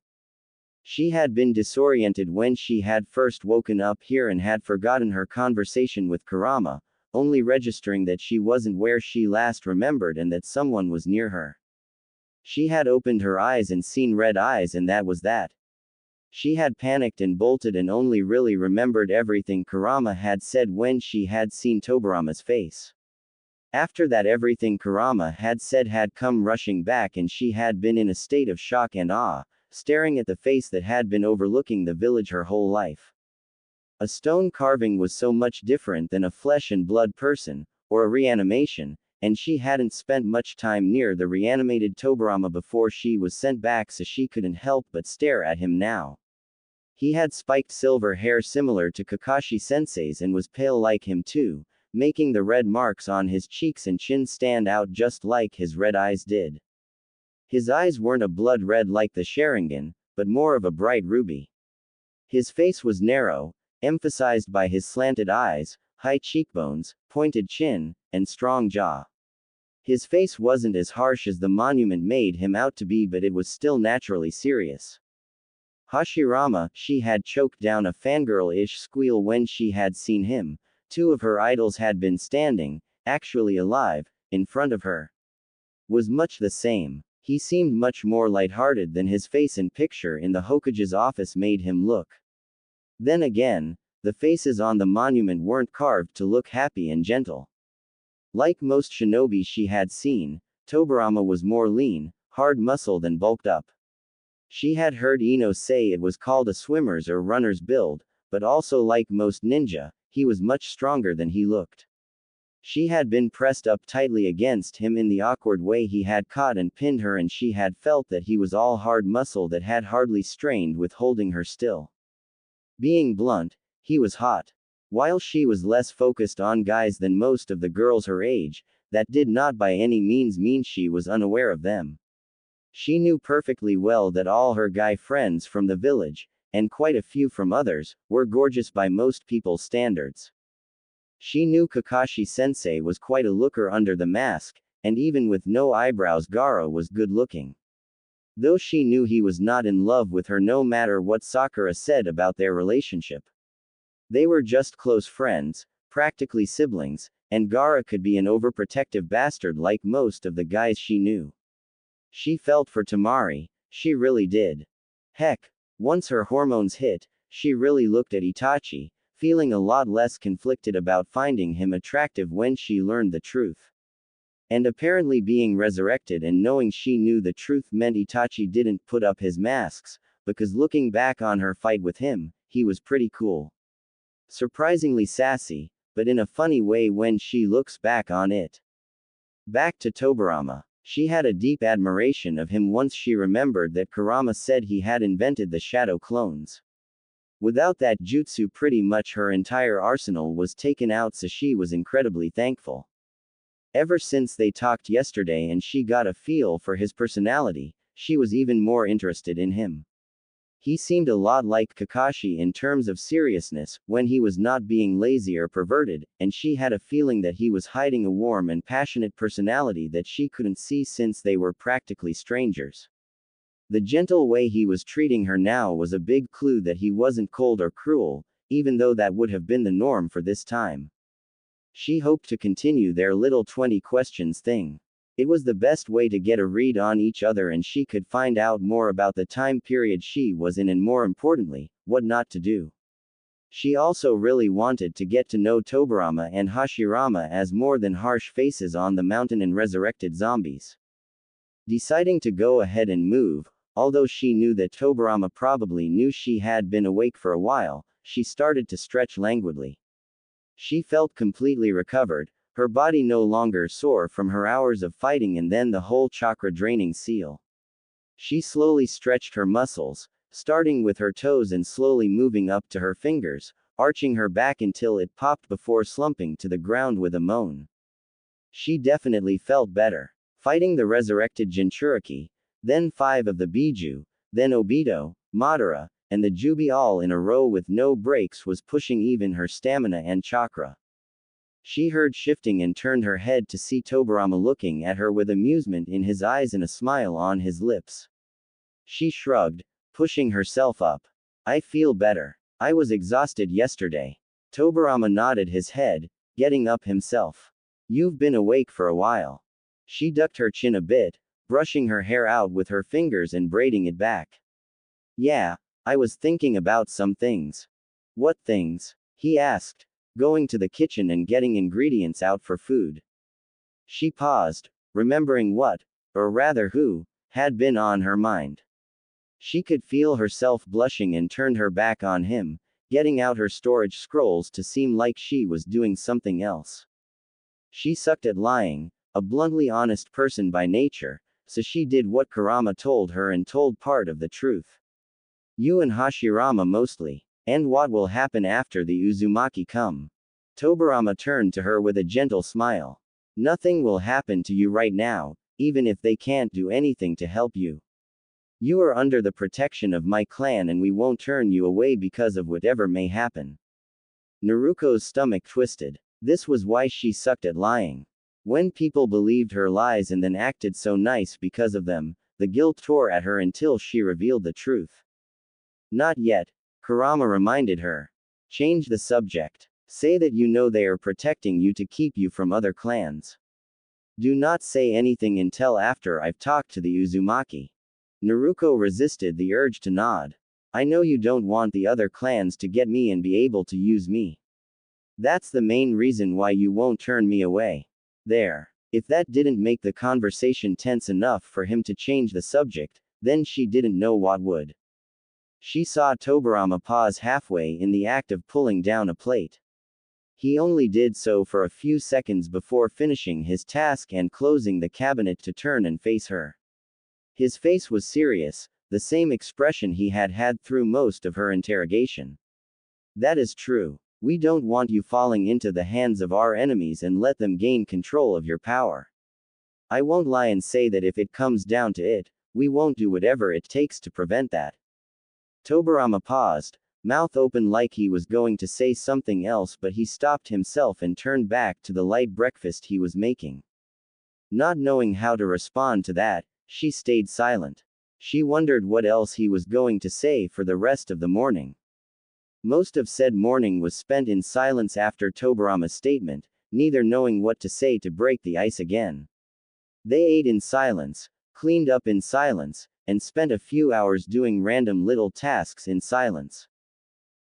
She had been disoriented when she had first woken up here and had forgotten her conversation with Kurama, only registering that she wasn't where she last remembered and that someone was near her. She had opened her eyes and seen red eyes, and that was that. She had panicked and bolted and only really remembered everything Kurama had said when she had seen Tobarama's face. After that, everything Kurama had said had come rushing back, and she had been in a state of shock and awe, staring at the face that had been overlooking the village her whole life. A stone carving was so much different than a flesh and blood person, or a reanimation, and she hadn't spent much time near the reanimated Tobarama before she was sent back, so she couldn't help but stare at him now. He had spiked silver hair similar to Kakashi-sensei's and was pale like him too, making the red marks on his cheeks and chin stand out just like his red eyes did. His eyes weren't a blood red like the Sharingan, but more of a bright ruby. His face was narrow, emphasized by his slanted eyes, high cheekbones, pointed chin, and strong jaw. His face wasn't as harsh as the monument made him out to be, but it was still naturally serious. Hashirama, she had choked down a fangirl-ish squeal when she had seen him. Two of her idols had been standing, actually alive, in front of her. Was much the same. He seemed much more lighthearted than his face and picture in the Hokage's office made him look. Then again, the faces on the monument weren't carved to look happy and gentle. Like most shinobi she had seen, Tobirama was more lean, hard-muscled and bulked up. She had heard Ino say it was called a swimmer's or runner's build, but also like most ninja, he was much stronger than he looked. She had been pressed up tightly against him in the awkward way he had caught and pinned her, and she had felt that he was all hard muscle that had hardly strained with holding her still. Being blunt, he was hot. While she was less focused on guys than most of the girls her age, that did not by any means mean she was unaware of them. She knew perfectly well that all her guy friends from the village, and quite a few from others, were gorgeous by most people's standards. She knew Kakashi-sensei was quite a looker under the mask, and even with no eyebrows Gaara was good looking. Though she knew he was not in love with her no matter what Sakura said about their relationship. They were just close friends, practically siblings, and Gaara could be an overprotective bastard like most of the guys she knew. She felt for Temari, she really did. Heck, once her hormones hit, she really looked at Itachi, feeling a lot less conflicted about finding him attractive when she learned the truth. And apparently being resurrected and knowing she knew the truth meant Itachi didn't put up his masks, because looking back on her fight with him, he was pretty cool. Surprisingly sassy, but in a funny way when she looks back on it. Back to Tobirama. She had a deep admiration of him once she remembered that Kurama said he had invented the shadow clones. Without that jutsu pretty much her entire arsenal was taken out, so she was incredibly thankful. Ever since they talked yesterday and she got a feel for his personality, she was even more interested in him. He seemed a lot like Kakashi in terms of seriousness, when he was not being lazy or perverted, and she had a feeling that he was hiding a warm and passionate personality that she couldn't see since they were practically strangers. The gentle way he was treating her now was a big clue that he wasn't cold or cruel, even though that would have been the norm for this time. She hoped to continue their little 20 questions thing. It was the best way to get a read on each other, and she could find out more about the time period she was in and more importantly, what not to do. She also really wanted to get to know Tobirama and Hashirama as more than harsh faces on the mountain and resurrected zombies. Deciding to go ahead and move, although she knew that Tobirama probably knew she had been awake for a while, she started to stretch languidly. She felt completely recovered, her body no longer sore from her hours of fighting and then the whole chakra draining seal. She slowly stretched her muscles, starting with her toes and slowly moving up to her fingers, arching her back until it popped before slumping to the ground with a moan. She definitely felt better. Fighting the resurrected Jinchuriki, then 5 of the Biju, then Obito, Madara, and the Jubi all in a row with no breaks was pushing even her stamina and chakra. She heard shifting and turned her head to see Tobirama looking at her with amusement in his eyes and a smile on his lips. She shrugged, pushing herself up. I feel better. I was exhausted yesterday. Tobirama nodded his head, getting up himself. You've been awake for a while. She ducked her chin a bit, brushing her hair out with her fingers and braiding it back. Yeah, I was thinking about some things. What things? He asked, going to the kitchen and getting ingredients out for food. She paused, remembering what, or rather who, had been on her mind. She could feel herself blushing and turned her back on him, getting out her storage scrolls to seem like she was doing something else. She sucked at lying, a bluntly honest person by nature, so she did what Kurama told her and told part of the truth. You and Hashirama mostly. And what will happen after the Uzumaki come? Tobirama turned to her with a gentle smile. Nothing will happen to you right now, even if they can't do anything to help you. You are under the protection of my clan and we won't turn you away because of whatever may happen. Naruko's stomach twisted. This was why she sucked at lying. When people believed her lies and then acted so nice because of them, the guilt tore at her until she revealed the truth. Not yet, Kurama reminded her. Change the subject. Say that you know they are protecting you to keep you from other clans. Do not say anything until after I've talked to the Uzumaki. Naruko resisted the urge to nod. I know you don't want the other clans to get me and be able to use me. That's the main reason why you won't turn me away. There. If that didn't make the conversation tense enough for him to change the subject, then she didn't know what would. She saw Tobarama pause halfway in the act of pulling down a plate. He only did so for a few seconds before finishing his task and closing the cabinet to turn and face her. His face was serious, the same expression he had had through most of her interrogation. That is true. We don't want you falling into the hands of our enemies and let them gain control of your power. I won't lie and say that if it comes down to it, we won't do whatever it takes to prevent that. Tobarama paused, mouth open like he was going to say something else, but he stopped himself and turned back to the light breakfast he was making. Not knowing how to respond to that, she stayed silent. She wondered what else he was going to say for the rest of the morning. Most of said morning was spent in silence after Tobarama's statement, neither knowing what to say to break the ice again. They ate in silence, cleaned up in silence, and spent a few hours doing random little tasks in silence.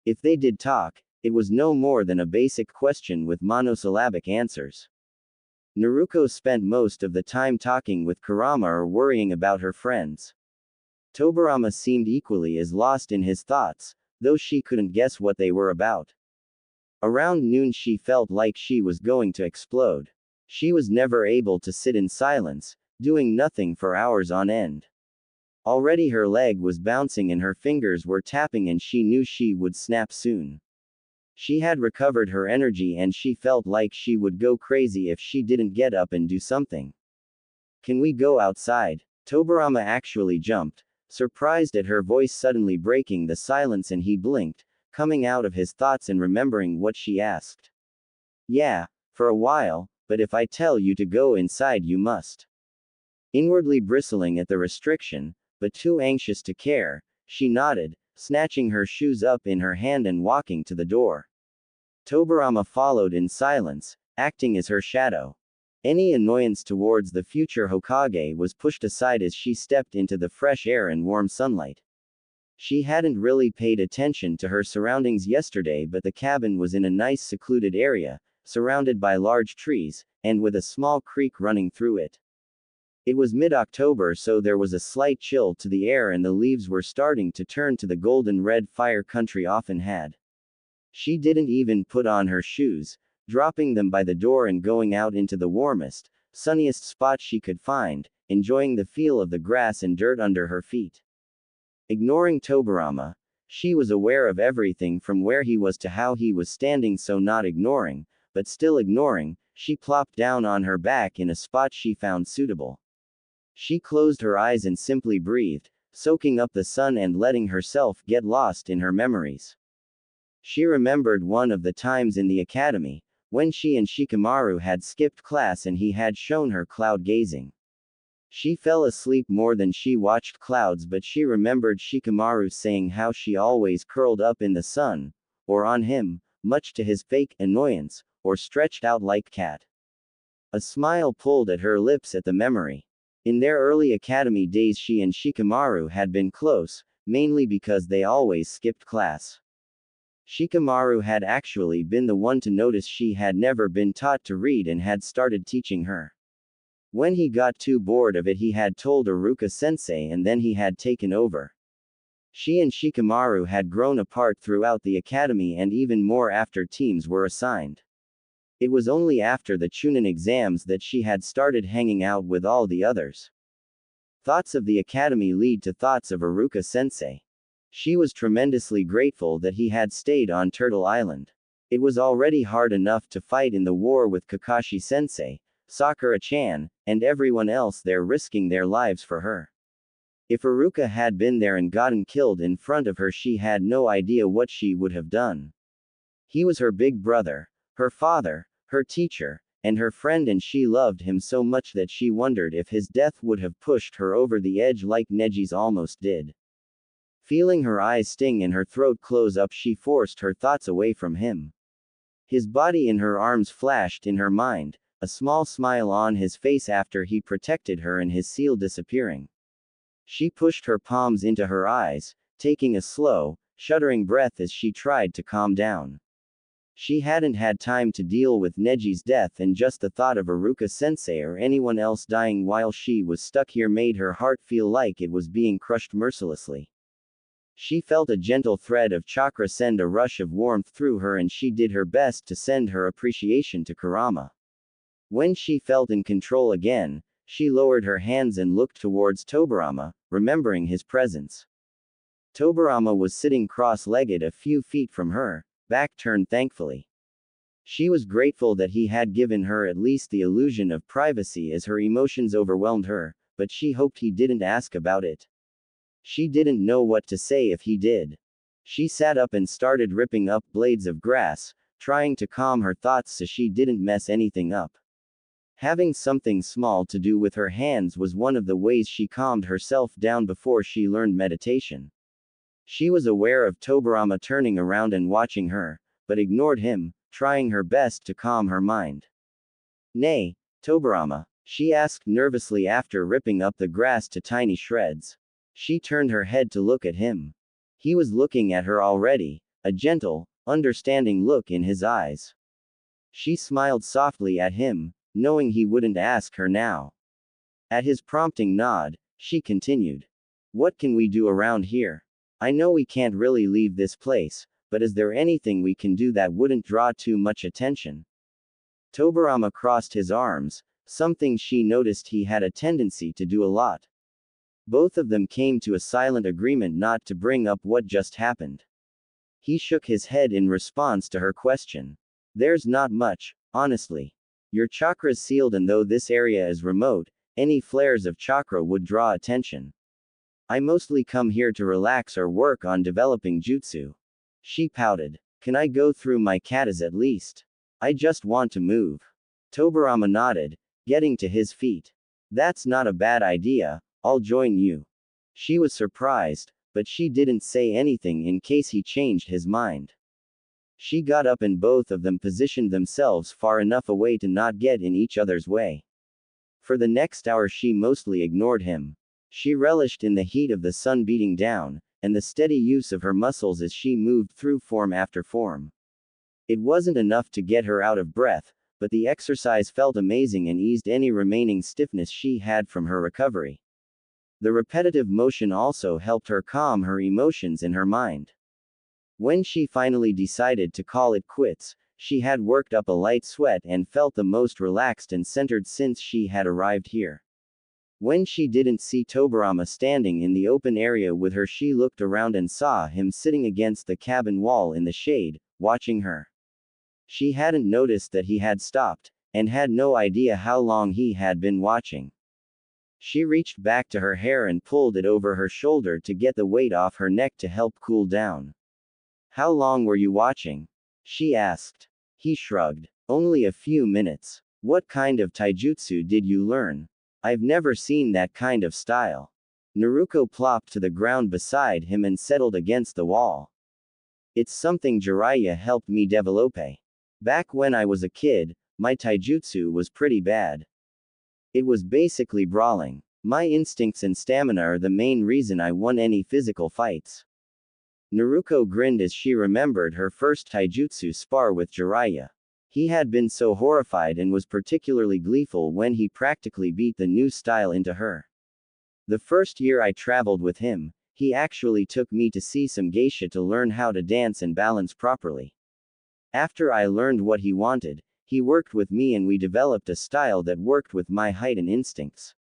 If they did talk, it was no more than a basic question with monosyllabic answers. Naruto spent most of the time talking with Kurama or worrying about her friends. Tobarama seemed equally as lost in his thoughts, though she couldn't guess what they were about. Around noon she felt like she was going to explode. She was never able to sit in silence, doing nothing for hours on end. Already her leg was bouncing and her fingers were tapping and she knew she would snap soon. She had recovered her energy and she felt like she would go crazy if she didn't get up and do something. Can we go outside? Tobarama actually jumped, surprised at her voice suddenly breaking the silence, and he blinked, coming out of his thoughts and remembering what she asked. Yeah, for a while, but if I tell you to go inside you must. Inwardly bristling at the restriction, but too anxious to care, she nodded, snatching her shoes up in her hand and walking to the door. Tobarama followed in silence, acting as her shadow. Any annoyance towards the future Hokage was pushed aside as she stepped into the fresh air and warm sunlight. She hadn't really paid attention to her surroundings yesterday, but the cabin was in a nice secluded area, surrounded by large trees, and with a small creek running through it. It was mid-October, so there was a slight chill to the air and the leaves were starting to turn to the golden red fire country often had. She didn't even put on her shoes, dropping them by the door and going out into the warmest, sunniest spot she could find, enjoying the feel of the grass and dirt under her feet. Ignoring Tobarama, she was aware of everything from where he was to how he was standing, so not ignoring, but still ignoring, she plopped down on her back in a spot she found suitable. She closed her eyes and simply breathed, soaking up the sun and letting herself get lost in her memories. She remembered one of the times in the academy, when she and Shikamaru had skipped class and he had shown her cloud gazing. She fell asleep more than she watched clouds, but she remembered Shikamaru saying how she always curled up in the sun, or on him, much to his fake annoyance, or stretched out like cat. A smile pulled at her lips at the memory. In their early academy days she and Shikamaru had been close, mainly because they always skipped class. Shikamaru had actually been the one to notice she had never been taught to read and had started teaching her. When he got too bored of it, he had told Iruka-sensei and then he had taken over. She and Shikamaru had grown apart throughout the academy and even more after teams were assigned. It was only after the Chunin exams that she had started hanging out with all the others. Thoughts of the academy lead to thoughts of Iruka-sensei. She was tremendously grateful that he had stayed on Turtle Island. It was already hard enough to fight in the war with Kakashi-sensei, Sakura-chan, and everyone else there risking their lives for her. If Iruka had been there and gotten killed in front of her, she had no idea what she would have done. He was her big brother, her father, her teacher, and her friend, and she loved him so much that she wondered if his death would have pushed her over the edge like Neji's almost did. Feeling her eyes sting and her throat close up, she forced her thoughts away from him. His body in her arms flashed in her mind, a small smile on his face after he protected her and his seal disappearing. She pushed her palms into her eyes, taking a slow, shuddering breath as she tried to calm down. She hadn't had time to deal with Neji's death, and just the thought of Iruka-sensei or anyone else dying while she was stuck here made her heart feel like it was being crushed mercilessly. She felt a gentle thread of chakra send a rush of warmth through her, and she did her best to send her appreciation to Kurama. When she felt in control again, she lowered her hands and looked towards Tobarama, remembering his presence. Tobarama was sitting cross-legged a few feet from her, back turned thankfully. She was grateful that he had given her at least the illusion of privacy as her emotions overwhelmed her, but she hoped he didn't ask about it. She didn't know what to say if he did. She sat up and started ripping up blades of grass, trying to calm her thoughts so she didn't mess anything up. Having something small to do with her hands was one of the ways she calmed herself down before she learned meditation. She was aware of Tobarama turning around and watching her, but ignored him, trying her best to calm her mind. "Nay, Tobarama?" she asked nervously after ripping up the grass to tiny shreds. She turned her head to look at him. He was looking at her already, a gentle, understanding look in his eyes. She smiled softly at him, knowing he wouldn't ask her now. At his prompting nod, she continued. "What can we do around here? I know we can't really leave this place, but is there anything we can do that wouldn't draw too much attention?" Tobarama crossed his arms, something she noticed he had a tendency to do a lot. Both of them came to a silent agreement not to bring up what just happened. He shook his head in response to her question. "There's not much, honestly. Your chakra's sealed, and though this area is remote, any flares of chakra would draw attention. I mostly come here to relax or work on developing jutsu." She pouted. "Can I go through my katas at least? I just want to move." Tobarama nodded, getting to his feet. "That's not a bad idea, I'll join you." She was surprised, but she didn't say anything in case he changed his mind. She got up and both of them positioned themselves far enough away to not get in each other's way. For the next hour she mostly ignored him. She relished in the heat of the sun beating down, and the steady use of her muscles as she moved through form after form. It wasn't enough to get her out of breath, but the exercise felt amazing and eased any remaining stiffness she had from her recovery. The repetitive motion also helped her calm her emotions in her mind. When she finally decided to call it quits, she had worked up a light sweat and felt the most relaxed and centered since she had arrived here. When she didn't see Tobarama standing in the open area with her, she looked around and saw him sitting against the cabin wall in the shade, watching her. She hadn't noticed that he had stopped, and had no idea how long he had been watching. She reached back to her hair and pulled it over her shoulder to get the weight off her neck to help cool down. "How long were you watching?" she asked. He shrugged. "Only a few minutes. What kind of taijutsu did you learn? I've never seen that kind of style." Naruto plopped to the ground beside him and settled against the wall. "It's something Jiraiya helped me develop. Back when I was a kid, my taijutsu was pretty bad. It was basically brawling. My instincts and stamina are the main reason I won any physical fights." Naruto grinned as she remembered her first taijutsu spar with Jiraiya. He had been so horrified and was particularly gleeful when he practically beat the new style into her. "The first year I traveled with him, he actually took me to see some geisha to learn how to dance and balance properly. After I learned what he wanted, he worked with me and we developed a style that worked with my height and instincts."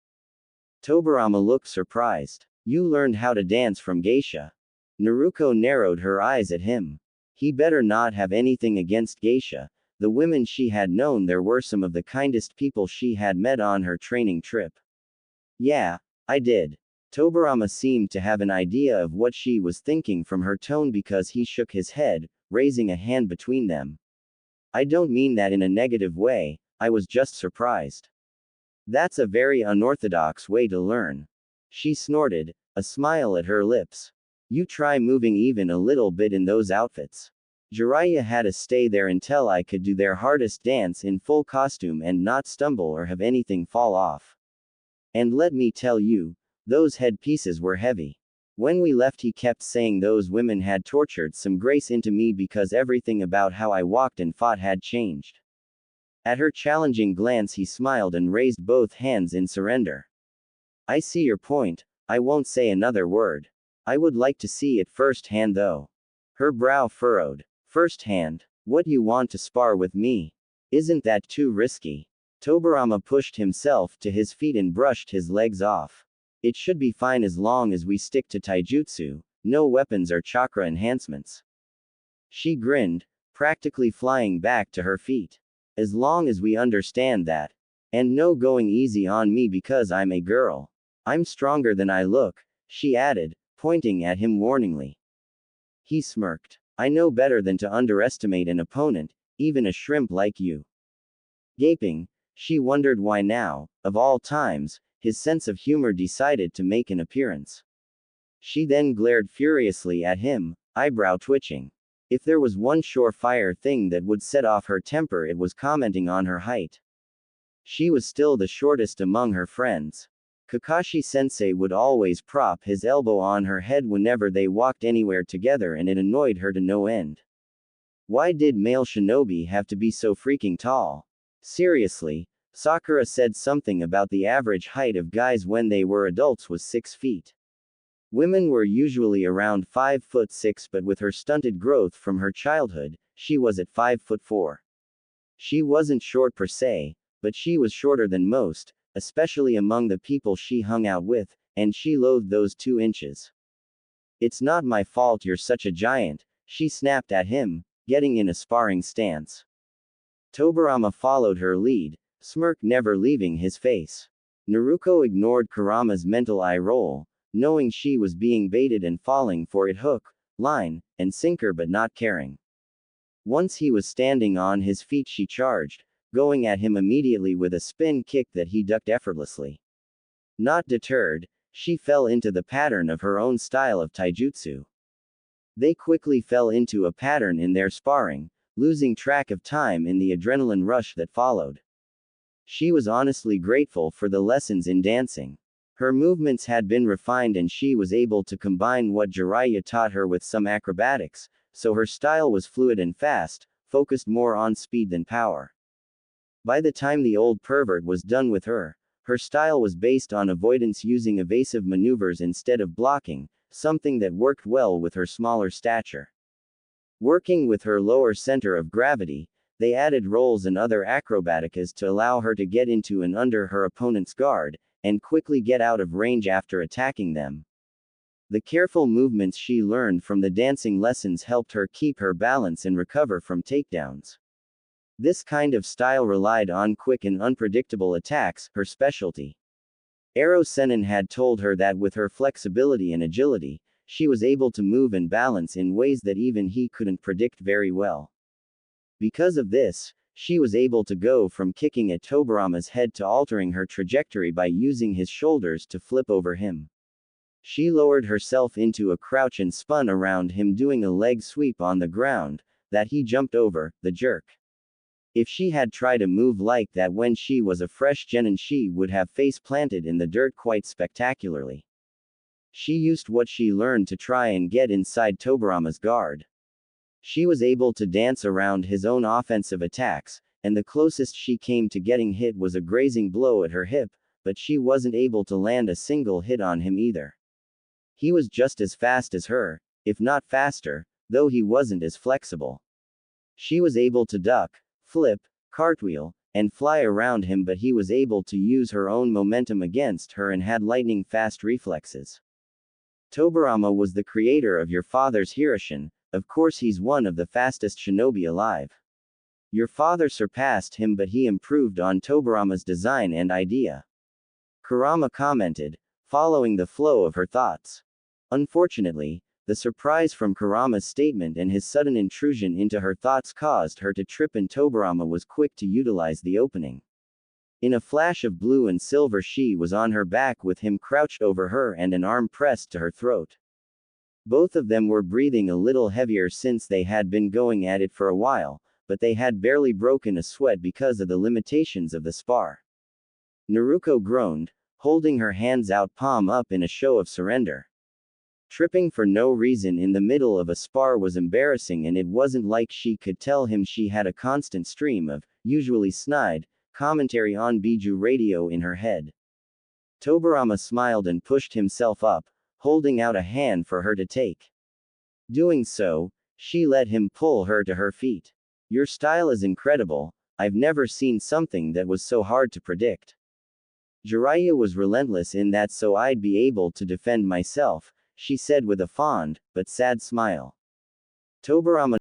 Tobarama looked surprised. "You learned how to dance from geisha?" Naruto narrowed her eyes at him. He better not have anything against geisha. The women she had known there were some of the kindest people she had met on her training trip. "Yeah, I did." Tobarama seemed to have an idea of what she was thinking from her tone because he shook his head, raising a hand between them. "I don't mean that in a negative way, I was just surprised. That's a very unorthodox way to learn." She snorted, a smile at her lips. "You try moving even a little bit in those outfits. Jiraiya had to stay there until I could do their hardest dance in full costume and not stumble or have anything fall off. And let me tell you, those headpieces were heavy. When we left, he kept saying those women had tortured some grace into me because everything about how I walked and fought had changed. At her challenging glance, he smiled and raised both hands in surrender. I see your point. I won't say another word. I would like to see it firsthand though. Her brow furrowed. Firsthand? What, you want to spar with me? Isn't that too risky? Tobarama pushed himself to his feet and brushed his legs off. It should be fine as long as we stick to taijutsu, no weapons or chakra enhancements. She grinned, practically flying back to her feet. As long as we understand that. And no going easy on me because I'm a girl. I'm stronger than I look, she added, pointing at him warningly. He smirked. I know better than to underestimate an opponent, even a shrimp like you. Gaping, she wondered why now, of all times, his sense of humor decided to make an appearance. She then glared furiously at him, eyebrow twitching. If there was one surefire thing that would set off her temper, it was commenting on her height. She was still the shortest among her friends. Kakashi-sensei would always prop his elbow on her head whenever they walked anywhere together, and it annoyed her to no end. Why did male shinobi have to be so freaking tall? Seriously, Sakura said something about the average height of guys when they were adults was 6 feet. Women were usually around 5'6", but with her stunted growth from her childhood, she was at 5'4". She wasn't short per se, but she was shorter than most, especially among the people she hung out with, and she loathed those 2 inches. It's not my fault you're such a giant, she snapped at him, getting in a sparring stance. Tobarama followed her lead, smirk never leaving his face. Naruto ignored Kurama's mental eye roll, knowing she was being baited and falling for it hook, line, and sinker, but not caring. Once he was standing on his feet, she charged, going at him immediately with a spin kick that he ducked effortlessly. Not deterred, she fell into the pattern of her own style of taijutsu. They quickly fell into a pattern in their sparring, losing track of time in the adrenaline rush that followed. She was honestly grateful for the lessons in dancing. Her movements had been refined and she was able to combine what Jiraiya taught her with some acrobatics, so her style was fluid and fast, focused more on speed than power. By the time the old pervert was done with her, her style was based on avoidance, using evasive maneuvers instead of blocking, something that worked well with her smaller stature. Working with her lower center of gravity, they added rolls and other acrobaticas to allow her to get into and under her opponent's guard, and quickly get out of range after attacking them. The careful movements she learned from the dancing lessons helped her keep her balance and recover from takedowns. This kind of style relied on quick and unpredictable attacks, her specialty. Ero Sennin had told her that with her flexibility and agility, she was able to move and balance in ways that even he couldn't predict very well. Because of this, she was able to go from kicking at Tobarama's head to altering her trajectory by using his shoulders to flip over him. She lowered herself into a crouch and spun around him, doing a leg sweep on the ground that he jumped over, the jerk. If she had tried a move like that when she was a fresh genin, she would have face planted in the dirt quite spectacularly. She used what she learned to try and get inside Tobarama's guard. She was able to dance around his own offensive attacks, and the closest she came to getting hit was a grazing blow at her hip, but she wasn't able to land a single hit on him either. He was just as fast as her, if not faster, though he wasn't as flexible. She was able to duck, flip, cartwheel, and fly around him, but he was able to use her own momentum against her and had lightning-fast reflexes. Tobarama was the creator of your father's Hiroshin. Of course he's one of the fastest shinobi alive. Your father surpassed him, but he improved on Tobarama's design and idea. Kurama commented, following the flow of her thoughts. Unfortunately, the surprise from Kurama's statement and his sudden intrusion into her thoughts caused her to trip, and Tobarama was quick to utilize the opening. In a flash of blue and silver, she was on her back with him crouched over her and an arm pressed to her throat. Both of them were breathing a little heavier since they had been going at it for a while, but they had barely broken a sweat because of the limitations of the spar. Naruto groaned, holding her hands out, palm up, in a show of surrender. Tripping for no reason in the middle of a spar was embarrassing, and it wasn't like she could tell him she had a constant stream of, usually snide, commentary on Biju radio in her head. Tobarama smiled and pushed himself up, holding out a hand for her to take. Doing so, she let him pull her to her feet. Your style is incredible, I've never seen something that was so hard to predict. Jiraiya was relentless in that, so I'd be able to defend myself, she said with a fond, but sad smile. Tobarama